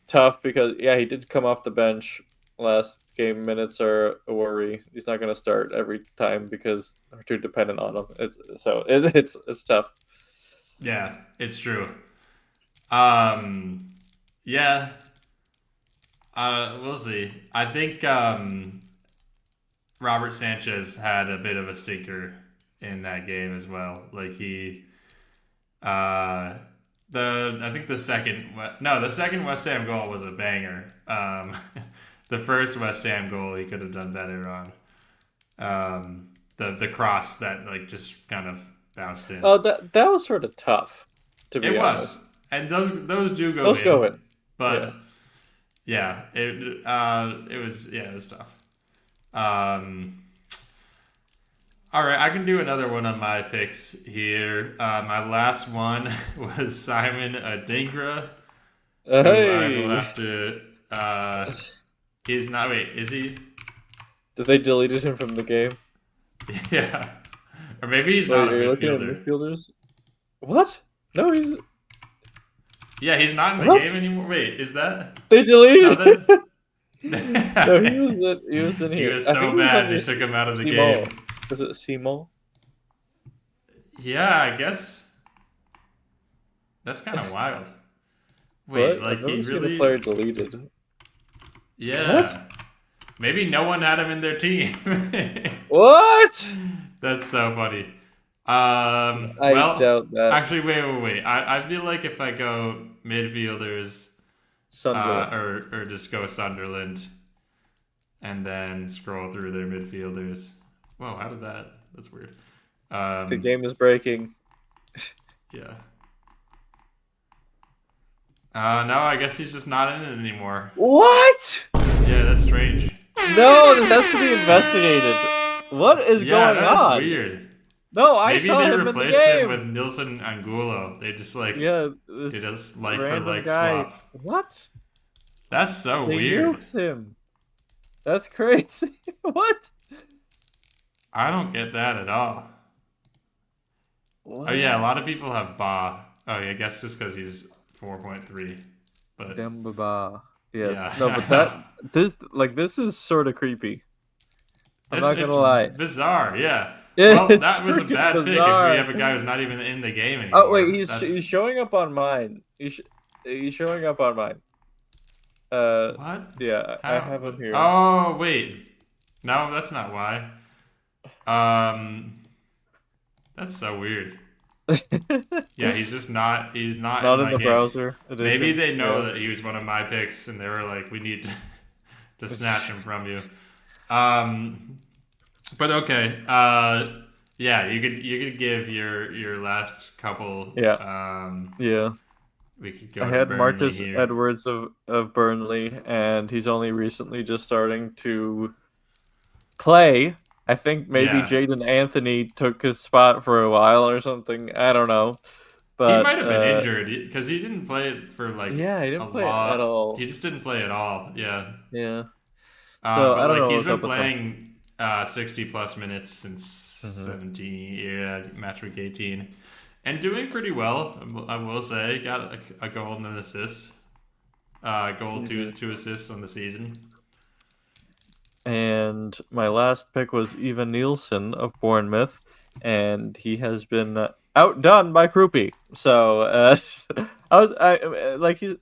tough because yeah, he did come off the bench last game. Minutes are a worry. He's not going to start every time because we're too dependent on him. It's tough. Yeah, it's true. Yeah. We'll see. I think Robert Sanchez had a bit of a stinker in that game as well. Like I think the second West Ham goal was a banger. The first West Ham goal he could have done better on. The cross that like just kind of bounced in. Oh, that was sort of tough. To be honest, was, and those do go those in. Go in, But yeah, it was tough. All right, I can do another one on my picks here. My last one was Simon Adingra. Hey. I will have to. He's not. Wait, is he? Did they deleted him from the game? Yeah, or maybe he's not a Are you looking at midfielder. midfielders? What? No, he's. Yeah, he's not in the game anymore. Wait, is that? They deleted. No, He he was in here. was so bad they took him out of the game. Was it Simon? Yeah, I guess. That's kind of wild. Wait, What? like I've never he seen really? a player deleted. Yeah. What? Maybe no one had him in their team. What? That's so funny. I Well, doubt that. actually, wait. I feel like if I go midfielders, Sunderland. or just go Sunderland, and then scroll through their midfielders. Whoa, how did that? That's weird. The game is breaking. Yeah. No, I guess he's just not in it anymore. What? Yeah, that's strange. No, this has to be investigated. What is Yeah, going that's on? weird. No, I Maybe saw they him in the replaced him with game. Nilsson Angulo. They just Yeah, did this a like for random like guy. swap. What? That's so They weird. nuked him. That's crazy. What? I don't get that at all. Oh yeah, a What? lot of people have Ba. Oh yeah, I guess just because he's 4.3. But Dembaba. Yes. yeah, No, I but know. this is sort of creepy. I'm It's not gonna it's lie. bizarre, yeah. Well, It's that was a freaking bad pick if we bizarre. have a guy who's not even in the game Oh wait, anymore. That's he's showing up on mine. He's showing up on mine. Uh, what? yeah, I How? have him here. Oh wait, no, that's not why. Um, that's so weird. Yeah, he's just not. He's not in Not in my the game. browser Maybe edition. they know Yeah. that he was one of my picks, and they were like, "We need to snatch him from you." Um, but okay. Yeah, you could give your last couple. Yeah. Yeah. We could I go to had Burnley Marcus here. Edwards of Burnley, and he's only recently just starting to play. I think maybe Yeah, Jaden Anthony took his spot for a while or something. I don't know. he might But have been injured because he didn't play it for like yeah, he a didn't play at lot. He all. just didn't play at all. Yeah. Yeah. So But I don't like know he's what's been up with him. playing 60 plus minutes since Hmm. 17, yeah, match week 18, and doing pretty well. I will say, got a goal and an assist. Goal, Hmm. two assists on the season. And my last pick was Evan Nielsen of Bournemouth, and he has been outdone by Krupi. So like he's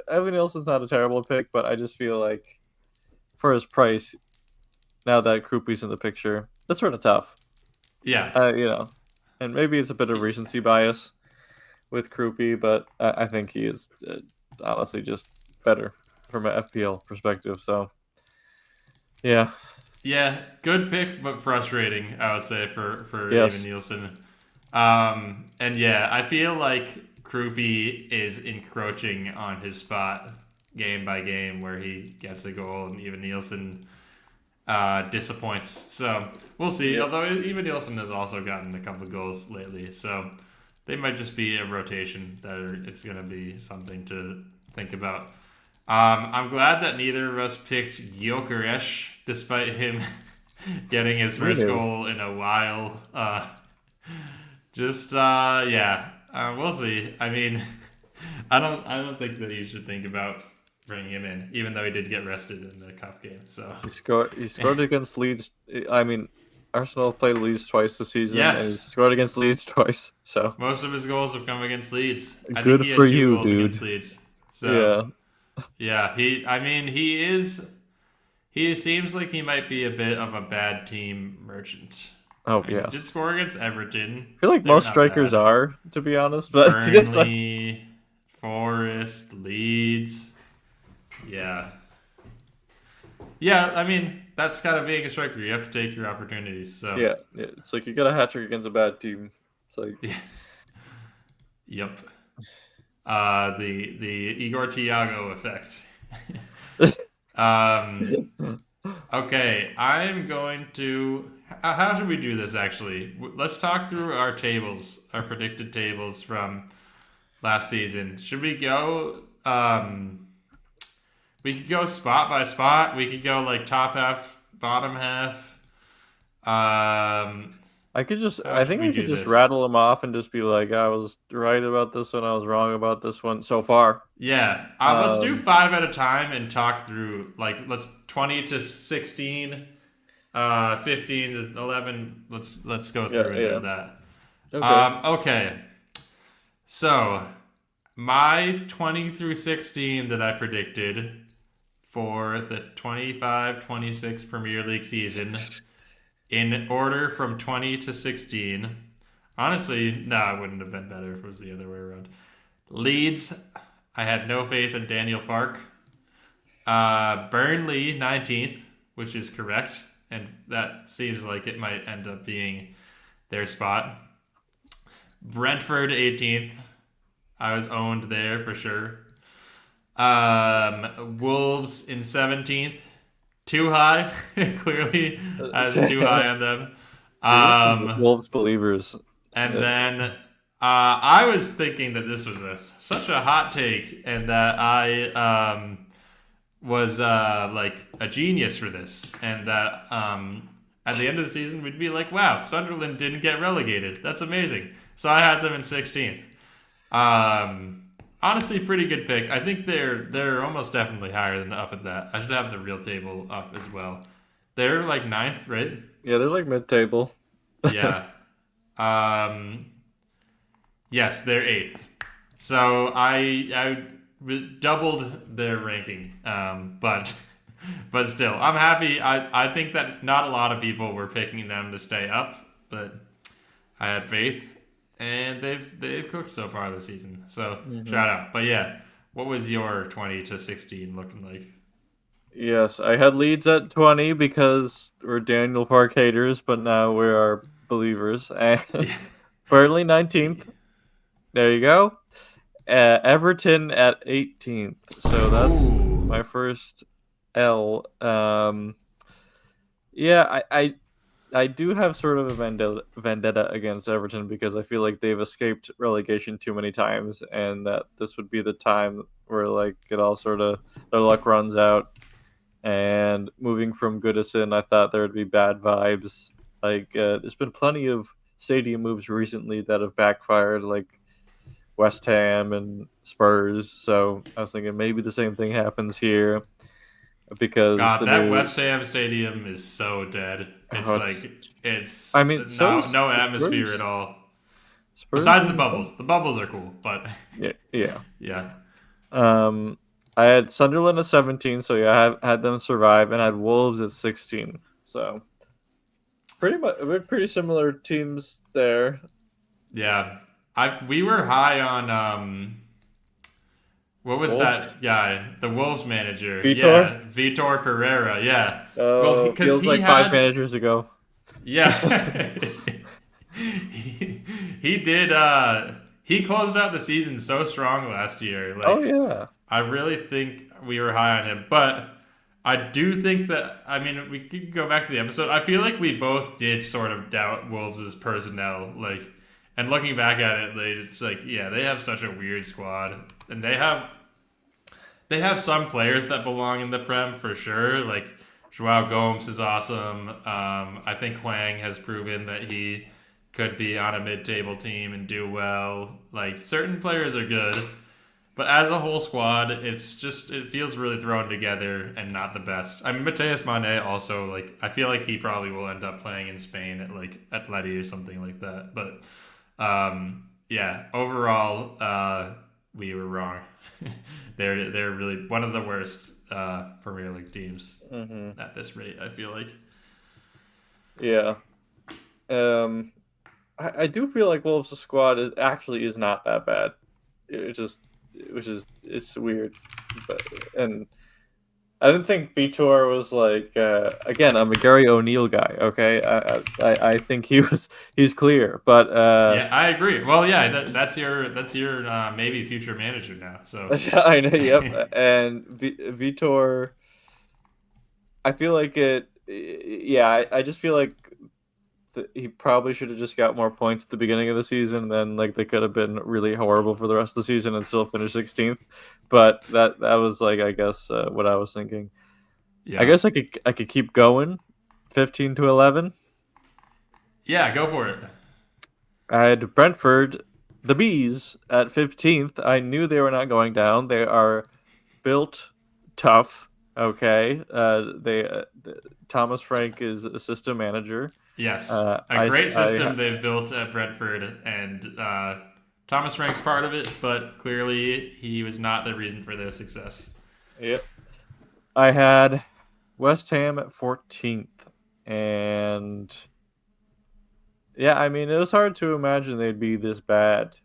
Evan Nielsen's not a terrible pick, but I just feel like for his price, now that Krupi's in the picture, that's sort of tough. Yeah, And maybe it's a bit of recency bias with Krupi, but I think he is honestly just better from an FPL perspective. So yeah, yeah, good pick, but frustrating. I would say for Evan yes, Nielsen. And yeah, I feel like Krupi is encroaching on his spot game by game, where he gets a goal, and even Nielsen disappoints. So we'll see. yep. Although even Nielsen has also gotten a couple of goals lately, so they might just be a rotation it's going to be something to think about. I'm glad that neither of us picked Gyökeres, despite him getting his We first knew. goal in a while. Yeah, we'll see. I mean, I don't think that you should think about bringing him in, even though he did get rested in the cup game. So He scored against Leeds. I mean, Arsenal have played Leeds twice this season, and he yes, scored against Leeds twice. So most of his goals have come against Leeds. I think good he for had two you, goals dude. against Leeds. So Yeah. yeah, I mean, he is. He seems like he might be a bit of a bad team merchant. Oh I mean, he yes. did score against Everton. I feel like They're most not strikers bad. are, to be honest, but it's like Burnley, Forest, Leeds. Yeah. Yeah, I mean, that's kind of being a striker. You have to take your opportunities. So, yeah, it's like you got a hat trick against a bad team. It's like yeah. Yep. The Igor Thiago effect. um, okay, I'm going to. How should we do this actually? Let's talk through our tables, our predicted tables from last season. Should we go? We could go spot by spot. We could go like top half, bottom half. Um, how I should think we we could do just this? rattle them off and just be like, I was right about this one, I was wrong about this one so far. Yeah, let's do Um, five at a time and talk through like let's 20 to 16, 15 to 11. Let's go yeah, through and do yeah. that. Okay. Okay, so my 20 through 16 that I predicted for the 25-26 Premier League season in order from 20 to 16 Honestly, no, it wouldn't have been better if it was the other way around. Leeds, I had no faith in Daniel Fark. Burnley 19th, which is correct, and that seems like it might end up being their spot. Brentford 18th. I was owned there for sure. Wolves in 17th. Too high. Clearly, I was too high on them. Wolves believers. And then I was thinking that this was such a hot take, and that I was like a genius for this, and that at the end of the season we'd be like, "Wow, Sunderland didn't get relegated. That's amazing." So I had them in 16th. Honestly, pretty good pick. I think they're almost definitely higher than up at that. I should have the real table up as well. They're like ninth, right? Yeah, they're like mid-table. Yeah. Um, yes, they're eighth. So I doubled their ranking. But still, I'm happy. I think that not a lot of people were picking them to stay up, but I had faith, and they've cooked so far this season. So shout out. But yeah, what was your 20 to 16 looking like? Yes, I had Leeds at 20 because we're Daniel Park haters, but now we are believers. And Burnley 19th. There you go. Everton at 18th. So that's Ooh. my first L. Yeah, I do have sort of a vendetta against Everton because I feel like they've escaped relegation too many times, and that this would be the time where like it all sort of their luck runs out. And moving from Goodison, I thought there would be bad vibes. Like there's been plenty of stadium moves recently that have backfired, like West Ham and Spurs. So I was thinking maybe the same thing happens here because God, the that new. West Ham stadium is so dead. It's Oh, like it's I mean, so is no atmosphere Spurs. at all. Spurs Besides the and stuff. bubbles. The bubbles are cool, but Yeah, yeah. yeah. Um, I had Sunderland at 17, so yeah, I had them survive, and I had Wolves at 16. So pretty much, we're pretty similar teams there. Yeah. We were high on what was Wolves, that guy? The Wolves manager. Vitor. Yeah, Vitor Pereira. Yeah. Well, because Feels he like five had managers ago. yeah. he did he closed out the season so strong last year. Oh Like yeah, I really think we were high on him, but I do think that I mean we could go back to the episode. I feel like we both did sort of doubt Wolves' personnel, like, and looking back at it, like, it's like yeah, they have such a weird squad, and they have some players that belong in the Prem for sure. Like Joao Gomes is awesome. I think Hwang has proven that he could be on a mid-table team and do well. Like certain players are good, but as a whole squad, it feels really thrown together and not the best. I mean, Mateus Mane also, like, I feel like he probably will end up playing in Spain at like Atleti or something like that. But yeah, overall, we were wrong. they're really one of the worst Premier League teams at this rate. I feel like. yeah. I do feel like Wolves' squad is not that bad. It's weird, but and I didn't think Vitor was like again. I'm a Gary O'Neill guy. Okay, I think he's clear, but Yeah, I agree. Well, yeah, that's your maybe future manager now. So I know. Yep, and Vitor. I feel like it. Yeah, I just feel like he probably should have just got more points at the beginning of the season. Then like they could have been really horrible for the rest of the season and still finish 16th. But that was like I guess what I was thinking. I yeah, guess I could keep going. 15 to 11. yeah, go for it. I had Brentford, the Bees at 15th. I knew they were not going down. They are built tough. Okay, Thomas Frank is assistant manager. Yes, Uh, a I great I system they've built at Brentford, and Thomas Frank's part of it, but clearly he was not the reason for their success. Yep. I had West Ham at 14th, and Yeah, I mean, it was hard to imagine they'd be this bad,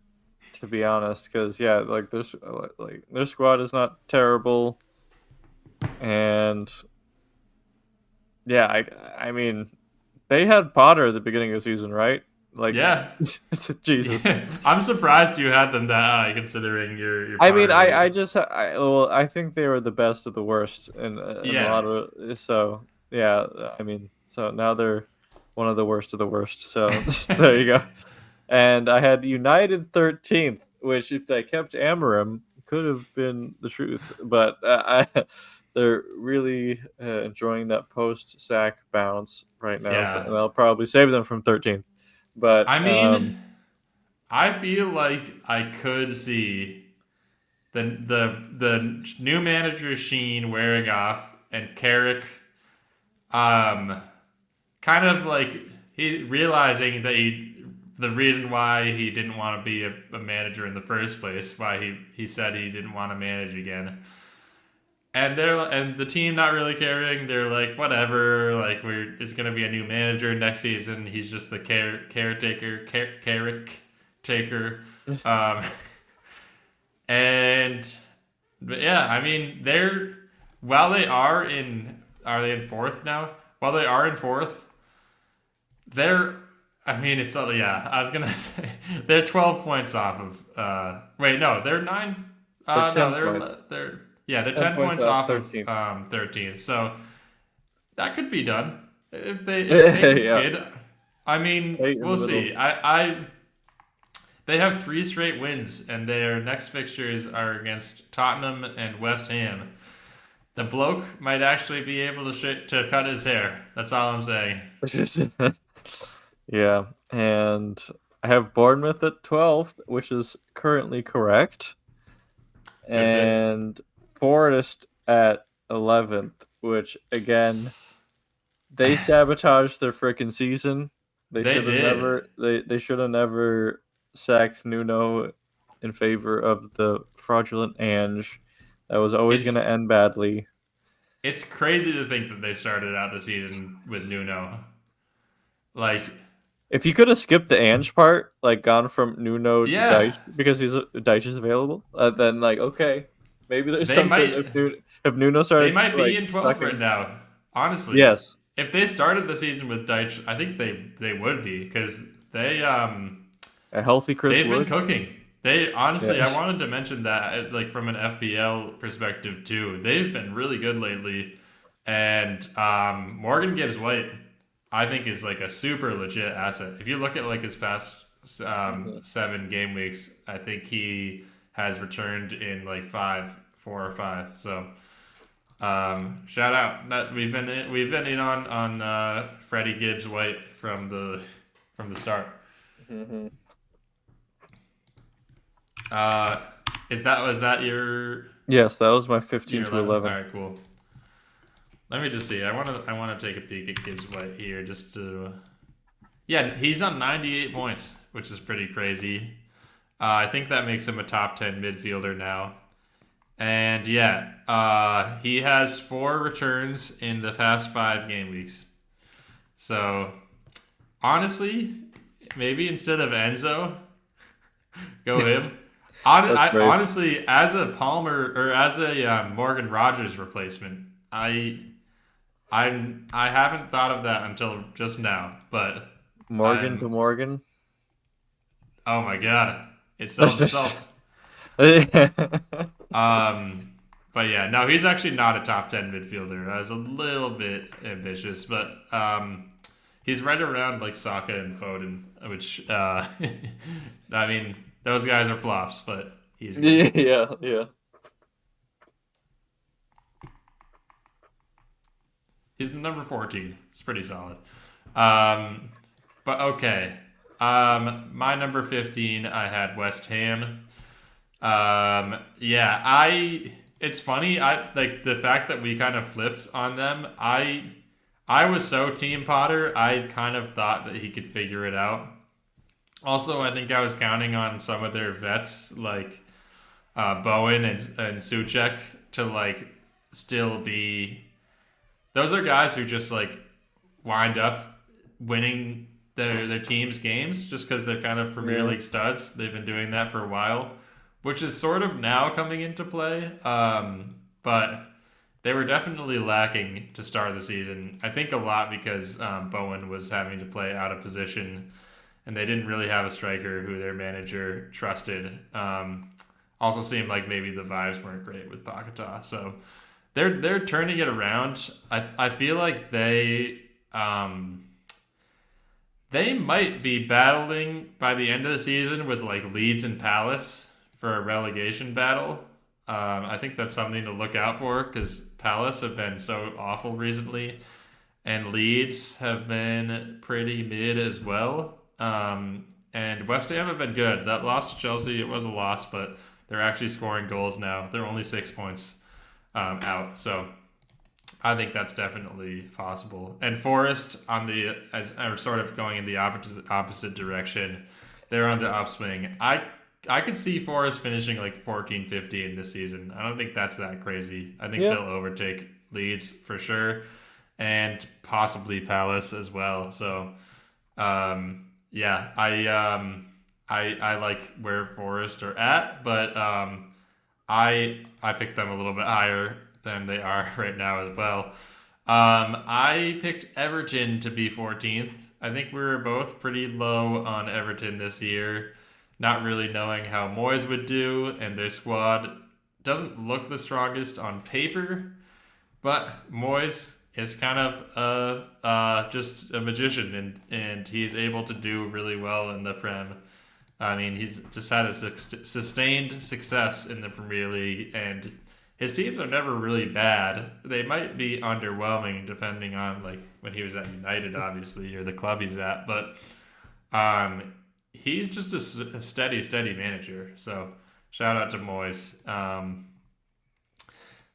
to be honest. Because yeah, like their squad is not terrible, and yeah, I mean, they had Potter at the beginning of the season, right? Like, Yeah. Jesus. I'm surprised you had them that high considering your I mean, Potter hate. I think they were the best of the worst in a Yeah. lot of so yeah. I mean, so now they're one of the worst of the worst. So there you go. And I had United 13th, which if they kept Amarim could have been the truth, but they're really enjoying that post sack bounce right now, so Yeah. and I'll probably save them from 13th. But I mean, I feel like I could see the new manager Sheen wearing off and Carrick um kind of like he realizing that the reason why he didn't want to be a manager in the first place, why he said he didn't want to manage again. And the team not really caring. They're like, whatever. Like it's gonna be a new manager next season. He's just the caretaker. Um, and but yeah, I mean while they are they in fourth now? While they are in fourth, they're I mean it's yeah. I was gonna say they're 12 points off of. Wait, no, they're nine. they're No, 10 points, they're yeah, they're 10 10 points points off off of 13th. 13th. So that could be done if they can Yeah, skid. I mean, straight in the we'll middle. see. I they have 3 straight wins, and their next fixtures are against Tottenham and West Ham. The bloke might actually be able to cut his hair. That's all I'm saying. Yeah, and I have Bournemouth at 12th, which is currently correct, Good pick. and Forest at 11th, which again they sabotaged their freaking season. They did. They should have never sacked Nuno in favor of the fraudulent Ange. That was always going to It's end badly. it's crazy to think that they started out the season with Nuno. Like, If you could have skipped the Ange part, like gone from Nuno to yeah, Deitch because Deitch is available, then like okay, maybe there's they something might if Nuno they started might be like in 12th right sucking. now. Honestly, Yes, if they started the season with Deitch, I think they would be because a healthy Chris they've been Wood. cooking. They honestly, I Yes, wanted to mention that like from an FPL perspective too. They've been really good lately, and Morgan Gibbs White, I think is like a super legit asset. If you look at like his past Mhm. 7 game weeks, I think he has returned in like 4 or 5. So shout out that we've been in on Freddie Gibbs White from the start. Mhm. Uh, was that Yes, that was my 15 your to 11? All 11. right, cool. Let me just see. I want to take a peek at Gibbs White here just to. Yeah, he's on 98 points, which is pretty crazy. I think that makes him a top 10 midfielder now. And yeah, he has 4 returns in the past 5 game weeks. So honestly, maybe instead of Enzo, go him. That's great. Honestly, as a Palmer or as a Morgan Rogers replacement, I haven't thought of that until just now. But Morgan to I'm Morgan. oh my god, it sells itself. Yeah. Um, but yeah, no, he's actually not a top 10 midfielder. I was a little bit ambitious, but he's right around like Saka and Foden, which I mean, those guys are flops, but he's good. Yeah. He's the number 14. It's pretty solid. Um, but okay. My number 15, I had West Ham. Yeah, it's funny. I like the fact that we kind of flipped on them. I was so Team Potter. I kind of thought that he could figure it out. Also, I think I was counting on some of their vets like Bowen and Suchek to like still be. Those are guys who just like wind up winning their team's games just because they're kind of Premier League studs. They've been doing that for a while, which is sort of now coming into play. But they were definitely lacking to start the season. I think a lot because Bowen was having to play out of position, and they didn't really have a striker who their manager trusted. Also seemed like maybe the vibes weren't great with Paquetá. So they're turning it around. I feel like they might be battling by the end of the season with like Leeds and Palace for a relegation battle. I think that's something to look out for because Palace have been so awful recently, and Leeds have been pretty mid as well. And West Ham have been good. That loss to Chelsea, it was a loss, but they're actually scoring goals now. They're only 6 points out, so I think that's definitely possible. And Forest as are sort of going in the opposite direction. They're on the upswing. I could see Forest finishing like 14-15 this season. I don't think that's that crazy. I think they'll overtake Leeds for sure, and possibly Palace as well. So, I like where Forest are at, but I picked them a little bit higher than they are right now as well. I picked Everton to be 14th. I think we were both pretty low on Everton this year, not really knowing how Moyes would do, and their squad doesn't look the strongest on paper, but Moyes is kind of just a magician, and he's able to do really well in the Prem. I mean, he's just had a sustained success in the Premier League, and his teams are never really bad. They might be underwhelming depending on like when he was at United, obviously, or the club he's at, but he's just a steady manager. So shout out to Moyes.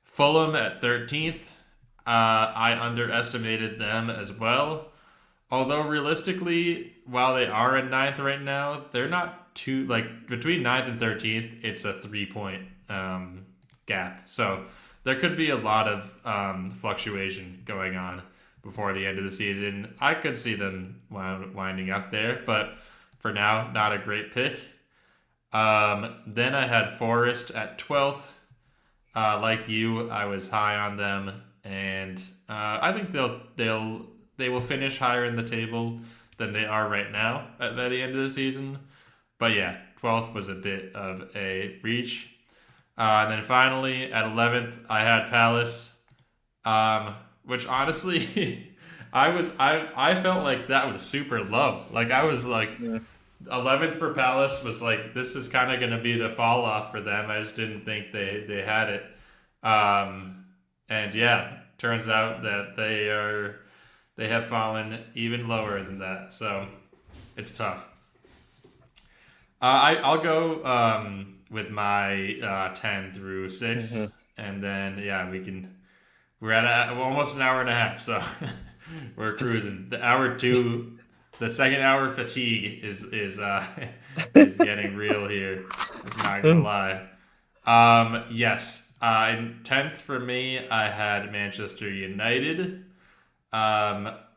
Fulham at 13th. I underestimated them as well. Although realistically, while they are in 9th right now, they're not too, like, between 9th and 13th, it's a 3-point gap. So there could be a lot of fluctuation going on before the end of the season. I could see them winding up there, but for now, not a great pick. Then I had Forest at 12th. Like you, I was high on them, and I think they will finish higher in the table than they are right now by the end of the season. But yeah, 12th was a bit of a reach. And then finally, at 11th, I had Palace, which honestly, I felt like that was super low. Like I was like, 11th for Palace was like, this is kind of going to be the fall off for them. I just didn't think they had it. And yeah, turns out that they have fallen even lower than that. So it's tough. I'll go with my 10 through 6, and then we're at almost an hour and a half, so we're cruising. The hour 2, the second hour fatigue is getting real here. I'm not gonna lie. Yes. In 10th for me, I had Manchester United. Honestly,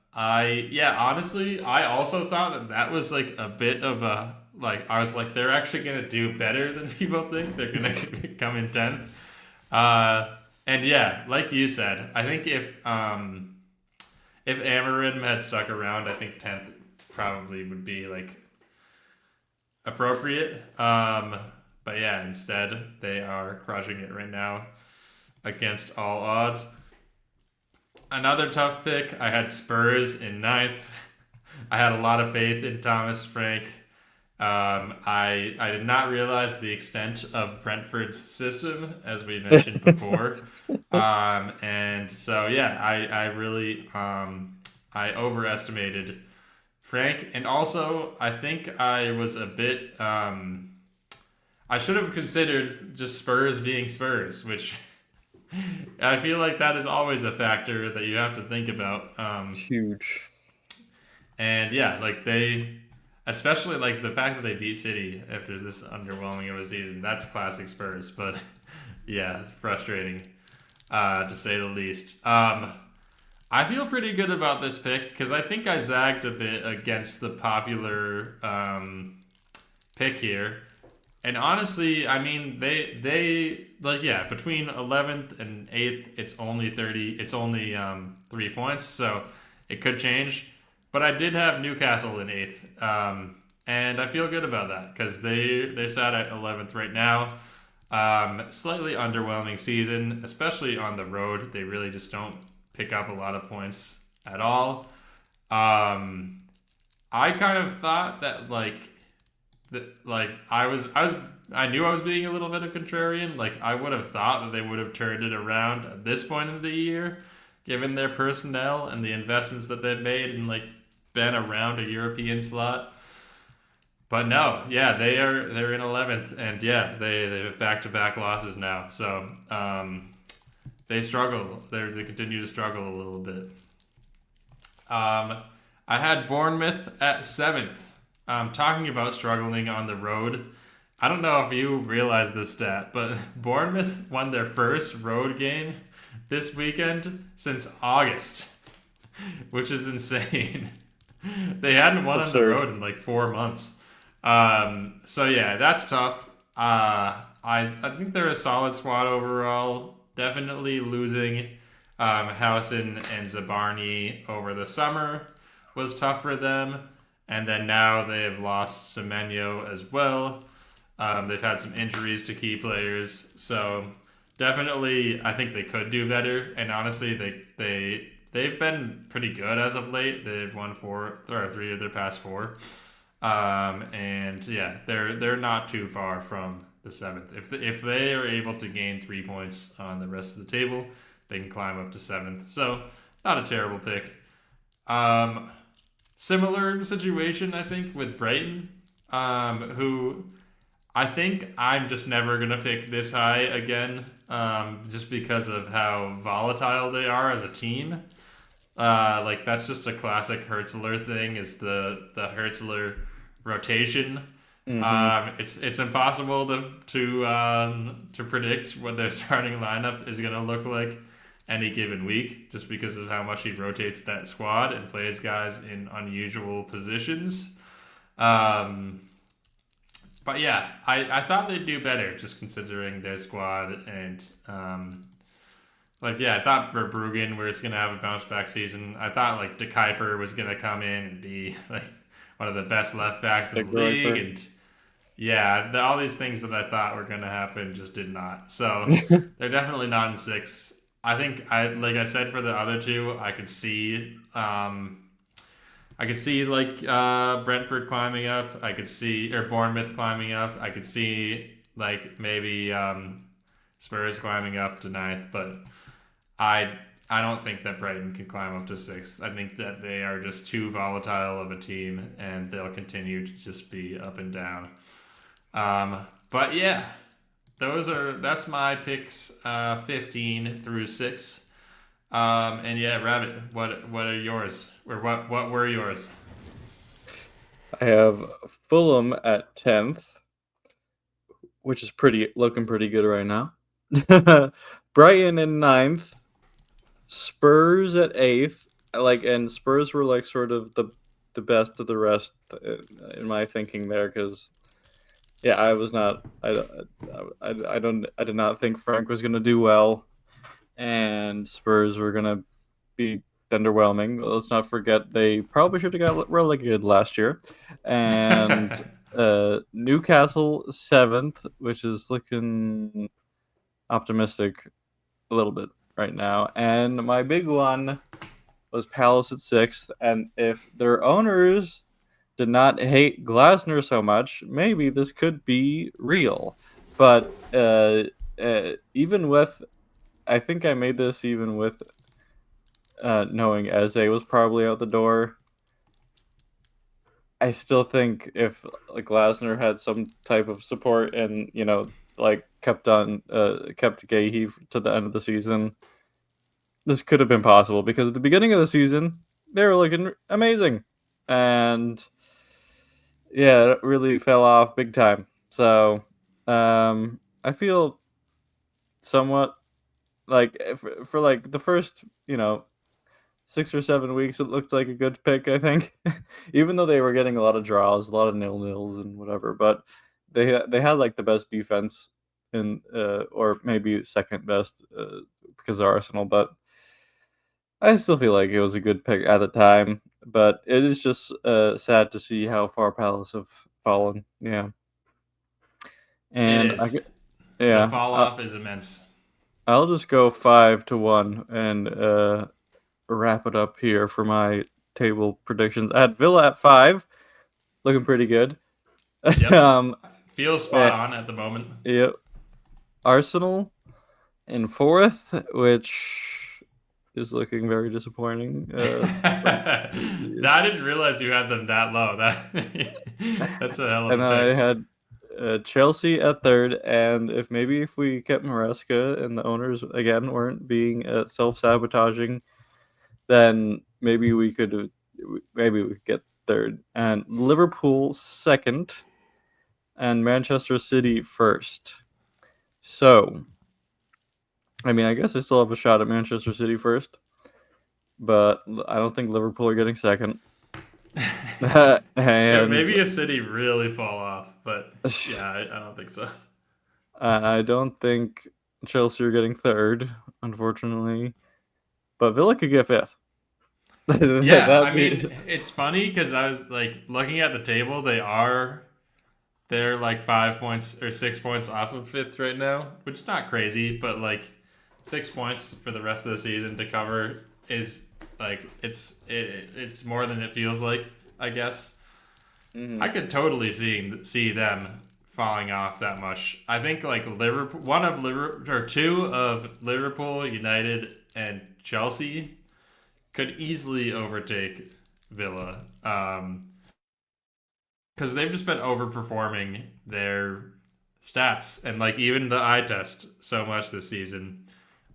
I also thought that was like a bit of a, like, I was like, they're actually going to do better than people think. They're going to come in 10th. And yeah, like you said, I think if Amarim had stuck around, I think 10th probably would be like appropriate. But yeah, instead they are crushing it right now against all odds. Another tough pick, I had Spurs in 9th. I had a lot of faith in Thomas Frank. I did not realize the extent of Brentford's system, as we mentioned before. And so, yeah, I really I overestimated Frank. And also, I think I was a bit... I should have considered just Spurs being Spurs, which I feel like that is always a factor that you have to think about. Huge. And yeah, like especially like the fact that they beat City after this underwhelming of a season, that's classic Spurs. But yeah, frustrating to say the least. I feel pretty good about this pick because I think I zagged a bit against the popular pick here. And honestly, I mean, they like yeah, between 11th and 8th, it's only 30. It's only 3 points, so it could change. But I did have Newcastle in 8th, and I feel good about that because they sat at 11th right now. Slightly underwhelming season, especially on the road. They really just don't pick up a lot of points at all. Um, I kind of thought that like I knew I was being a little bit of contrarian. Like I would have thought that they would have turned it around at this point in the year, given their personnel and the investments that they've made and like been around a European slot. But no, yeah, they're in 11th, and yeah, they have back to back losses now. So they struggle. They continue to struggle a little bit. I had Bournemouth at 7th. Talking about struggling on the road, I don't know if you realize this stat, but Bournemouth won their first road game this weekend since August, which is insane. They hadn't won on the Absurd. road in like 4 months. So yeah, that's tough. I think they're a solid squad overall. Definitely losing Howson and Zabarni over the summer was tough for them. And then now they have lost Semenyo as well. They've had some injuries to key players. So definitely, I think they could do better. And honestly, they've been pretty good as of late. They've won 3 of their past 4. And yeah, they're not too far from the 7th. If they are able to gain 3 points on the rest of the table, they can climb up to 7th. So not a terrible pick. Similar situation, I think, with Brighton, who I think I'm just never gonna pick this high again, just because of how volatile they are as a team. Like that's just a classic Hertzler thing. Is the Hertzler rotation? Hmm. It's impossible to predict what their starting lineup is gonna look like any given week, just because of how much he rotates that squad and plays guys in unusual positions. Um, but yeah, I thought they'd do better just considering their squad and like yeah, I thought Verbruggen was gonna have a bounce back season. I thought like De Kuiper was gonna come in and be like one of the best left backs in Big the league, Riper. and yeah, all these things that I thought were gonna happen just did not. So they're definitely not in 6. I think I like I said for the other two, I could see like Brentford climbing up. I could see or Bournemouth climbing up. I could see like maybe Spurs climbing up to 9th, but I I don't think that Brighton can climb up to 6th. I think that they are just too volatile of a team, and they'll continue to just be up and down. But yeah, that's my picks, 15 through 6. And yeah, Rabbit, what are yours, or what were yours? I have Fulham at 10th, which is looking pretty good right now. Brighton in 9th, Spurs at 8th. And Spurs were like sort of the best of the rest in my thinking there, because yeah, I was not I did not think Frank was going to do well, and Spurs were going to be underwhelming. Let's not forget they probably should have got relegated last year. And Newcastle 7th, which is looking optimistic a little bit right now. And my big one was Palace at 6th. And if their owners did not hate Glasner so much, maybe this could be real. But even with, I think I made this even with knowing Eze was probably out the door. I still think if like Glasner had some type of support and like kept Gahey to the end of the season, this could have been possible, because at the beginning of the season they were looking amazing, and yeah, it really fell off big time. So I feel somewhat like for like the first 6 or 7 weeks, it looked like a good pick, I think. Even though they were getting a lot of draws, a lot of nil-nils and whatever, but they had like the best defense in or maybe second best because of Arsenal, but I still feel like it was a good pick at the time. But it is just sad to see how far Palace have fallen. Yeah, It and is. The yeah, fall off is immense. I'll just go 5-1 and wrap it up here for my table predictions. I had Villa at 5, looking pretty good. Yep. um, Feels spot eh, on at the moment. yep. Arsenal in 4th, which is looking very disappointing. I didn't realize you had them that low. That's a hell of And a I pick. had Chelsea at 3rd, and if we kept Maresca and the owners again weren't being self-sabotaging, then maybe we could get 3rd, and Liverpool 2nd, and Manchester City 1st. So, I mean, I guess I still have a shot at Manchester City 1st, but I don't think Liverpool are getting 2nd. And Maybe if City really fall off, but yeah, I don't think so. I don't think Chelsea are getting 3rd, unfortunately. But Villa could get 5th. Yeah, I That'd be mean, it's funny because I was like looking at the table. They're like 5 points or 6 points off of fifth right now, which is not crazy, but like 6 points for the rest of the season to cover is like it's more than it feels like, I guess. I could totally see them falling off that much. I think like Liverpool, two of Liverpool, United, and Chelsea could easily overtake Villa. Because they've just been overperforming their stats and like even the eye test so much this season.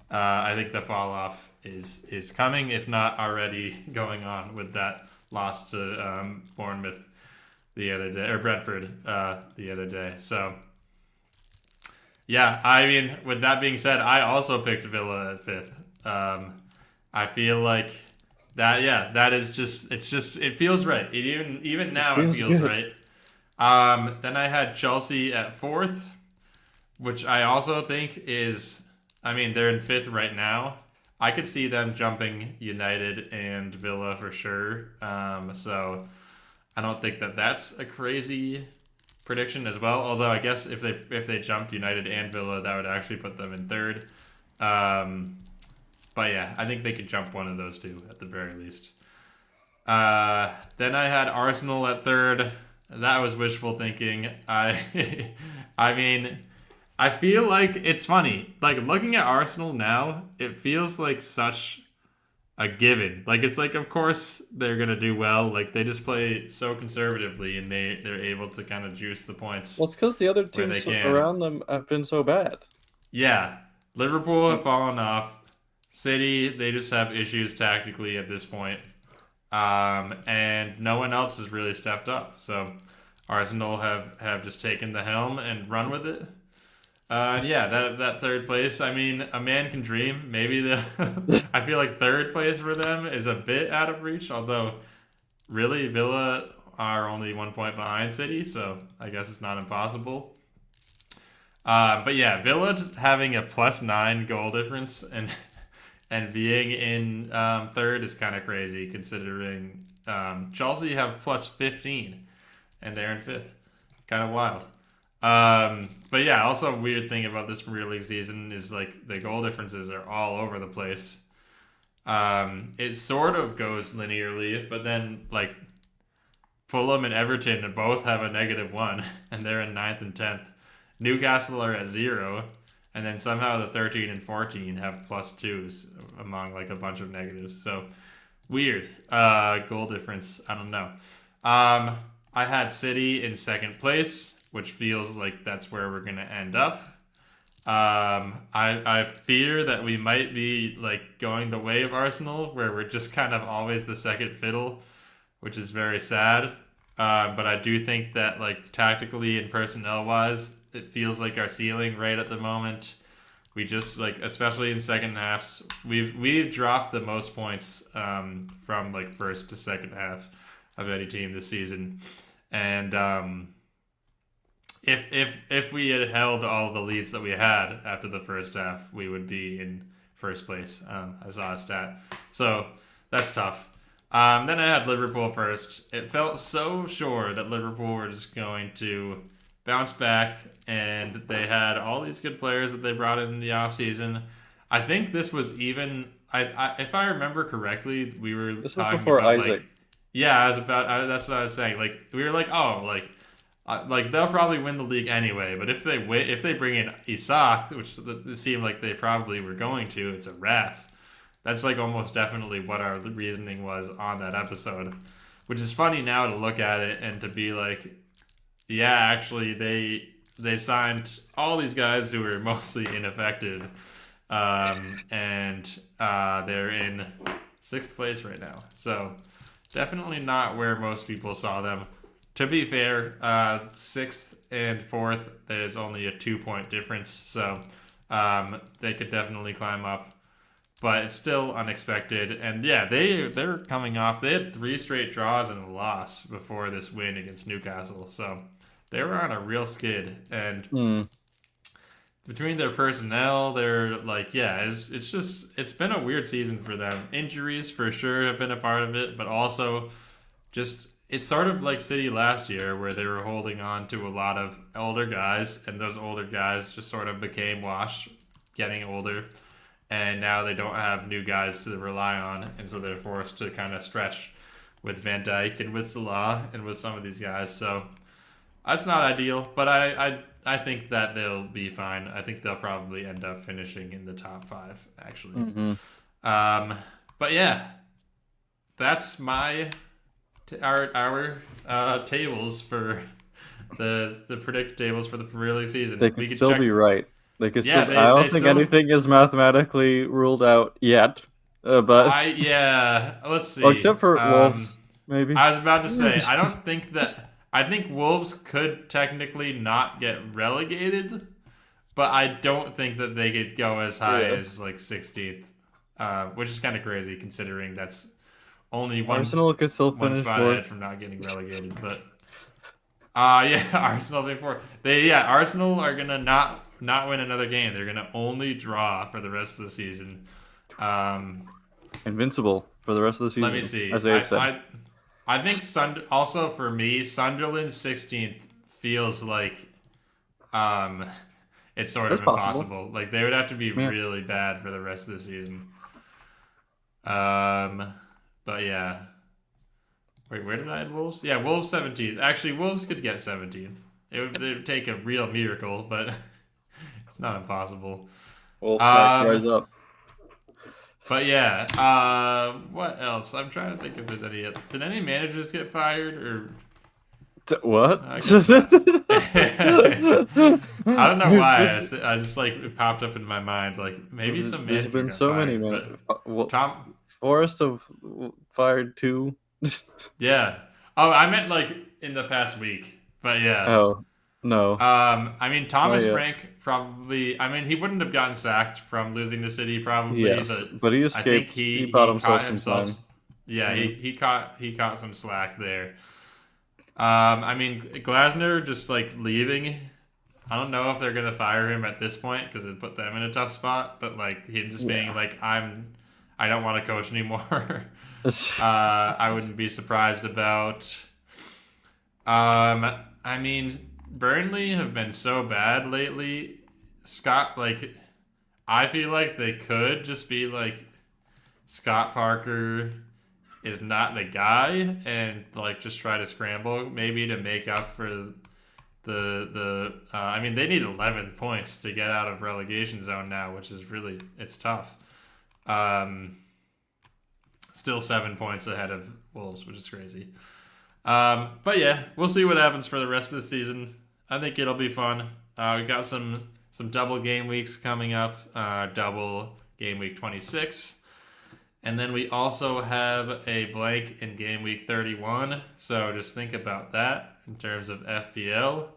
I think the fall off is coming, if not already going on with that loss to Bournemouth the other day, or Brentford the other day. So yeah, I mean, with that being said, I also picked Villa at 5th. I feel like that. Yeah, that is just. It feels right. Even now it feels feels good. right. Then I had Chelsea at 4th, which I also think is. I mean, they're in 5th right now. I could see them jumping United and Villa for sure. So I don't think that that's a crazy prediction as well. Although I guess if they jumped United and Villa, that would actually put them in 3rd. But yeah, I think they could jump one of those two at the very least. Then I had Arsenal at 3rd. That was wishful thinking. I mean, I feel like it's funny. Like looking at Arsenal now, it feels like such a given. Like it's like, of course they're gonna do well. Like they just play so conservatively, and they're able to kind of juice the points Well, it's because the other where they teams can. around them have been so bad. Yeah, Liverpool have fallen off. City, they just have issues tactically at this point. And no one else has really stepped up. So Arsenal have just taken the helm and run with it. Yeah, that 3rd place. I mean, a man can dream. Maybe the I feel like 3rd place for them is a bit out of reach. Although, really, Villa are only 1 point behind City, so I guess it's not impossible. But yeah, Villa having a +9 goal difference and being in 3rd is kind of crazy considering Chelsea have +15 and they're in 5th. Kind of wild. But yeah, also a weird thing about this Premier League season is like the goal differences are all over the place. It sort of goes linearly, but then like Fulham and Everton both have a -1, and they're in 9th and 10th. Newcastle are at 0, and then somehow the 13 and 14 have +2s among like a bunch of negatives. So weird goal difference. I don't know. I had City in 2nd place, which feels like that's where we're gonna end up. I fear that we might be like going the way of Arsenal, where we're just kind of always the second fiddle, which is very sad. But I do think that like tactically and personnel wise, it feels like our ceiling right at the moment. We just like, especially in second halves, we've dropped the most points from like first to second half of any team this season, and if we had held all the leads that we had after the first half, we would be in first place. I saw a stat, so that's tough. Then I had Liverpool first. It felt so sure that Liverpool were just going to bounce back, and they had all these good players that they brought in the offseason. I think this was even. If I remember correctly, we were This was talking before about Isaac. like, yeah, that's what I was saying. Like we were like, oh, like they'll probably win the league anyway. But if they bring in Isak, which it seemed like they probably were going to, it's a wrap. That's like almost definitely what our reasoning was on that episode, which is funny now to look at it and to be like, yeah, actually they signed all these guys who were mostly ineffective, and they're in 6th place right now. So definitely not where most people saw them. To be fair, 6th and 4th, there's only a 2-point difference, so they could definitely climb up. But it's still unexpected. And yeah, they're coming off. They had 3 straight draws and a loss before this win against Newcastle. So they were on a real skid. And between their personnel, they're like, yeah, it's been a weird season for them. Injuries for sure have been a part of it, but also just it's sort of like City last year where they were holding on to a lot of older guys, and those older guys just sort of became washed, getting older. And now they don't have new guys to rely on, and so they're forced to kind of stretch with Van Dijk and with Salah and with some of these guys. So that's not ideal, but I think that they'll be fine. I think they'll probably end up finishing in the top 5, actually. But yeah, that's our tables for the predicted tables for the Premier League season. They could still be right. They could Yeah, still. I don't think anything is mathematically ruled out yet. But let's see. well, except for Wolves, maybe. I was about to say I don't think that. I think Wolves could technically not get relegated, but I don't think that they could go as high as like 16th, which is kind of crazy considering that's only one Arsenal could still one finish spot ahead from not getting relegated. But yeah, Arsenal being 4th. Arsenal are gonna not win another game. They're gonna only draw for the rest of the season. Invincible for the rest of the season. Let me see. I think also for me, Sunderland's 16th feels like it's sort of impossible. Like they would have to be really bad for the rest of the season. But yeah. Wait, where did I add Wolves? Yeah, Wolves 17th. Actually, Wolves could get 17th. It would take a real miracle, but it's not impossible. Wolf rise up. But yeah, what else? I'm trying to think if there's any. Did any managers get fired or? What? I don't know why. I just like it popped up in my mind. Like maybe some managers. There's been so many managers. Tom Forrest have fired 2. Yeah. Oh, I meant like in the past week. But yeah. Oh, no. I mean, Thomas Frank probably. I mean, he wouldn't have gotten sacked from losing the City, probably. Yes, but he escaped. I think he bought himself some time. Yeah, he caught some slack there. I mean, Glasner just like leaving. I don't know if they're gonna fire him at this point because it put them in a tough spot. But like him just being like, I don't want to coach anymore. I wouldn't be surprised about. I mean, Burnley have been so bad lately. Scott, like, I feel like they could just be like, Scott Parker is not the guy, and like just try to scramble maybe to make up for the. I mean, they need 11 points to get out of relegation zone now, which is really it's tough. Still 7 points ahead of Wolves, which is crazy. But yeah, we'll see what happens for the rest of the season. I think it'll be fun. We got some double game weeks coming up. Double game week 26. And then we also have a blank in game week 31. So just think about that in terms of FPL.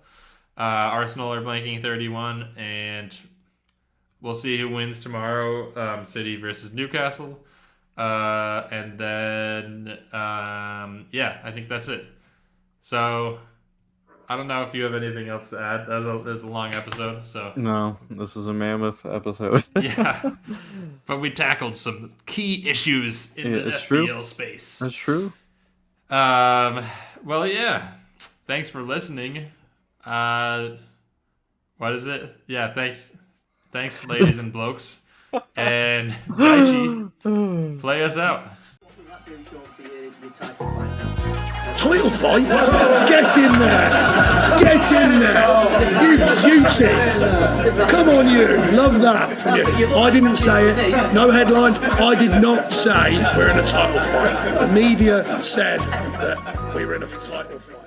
Arsenal are blanking 31, and we'll see who wins tomorrow. City versus Newcastle. And then, I think that's it. So, I don't know if you have anything else to add. That was a long episode, so. No, this is a mammoth episode. Yeah, but we tackled some key issues in the FPL space. That's true. Well, yeah. Thanks for listening. What is it? Yeah, thanks, ladies and blokes. And Daichi, play us out. Title fight? Get in there! Get in there! You beauty! Come on, you! Love that from you. I didn't say it. No headlines. I did not say we're in a title fight. The media said that we were in a title fight.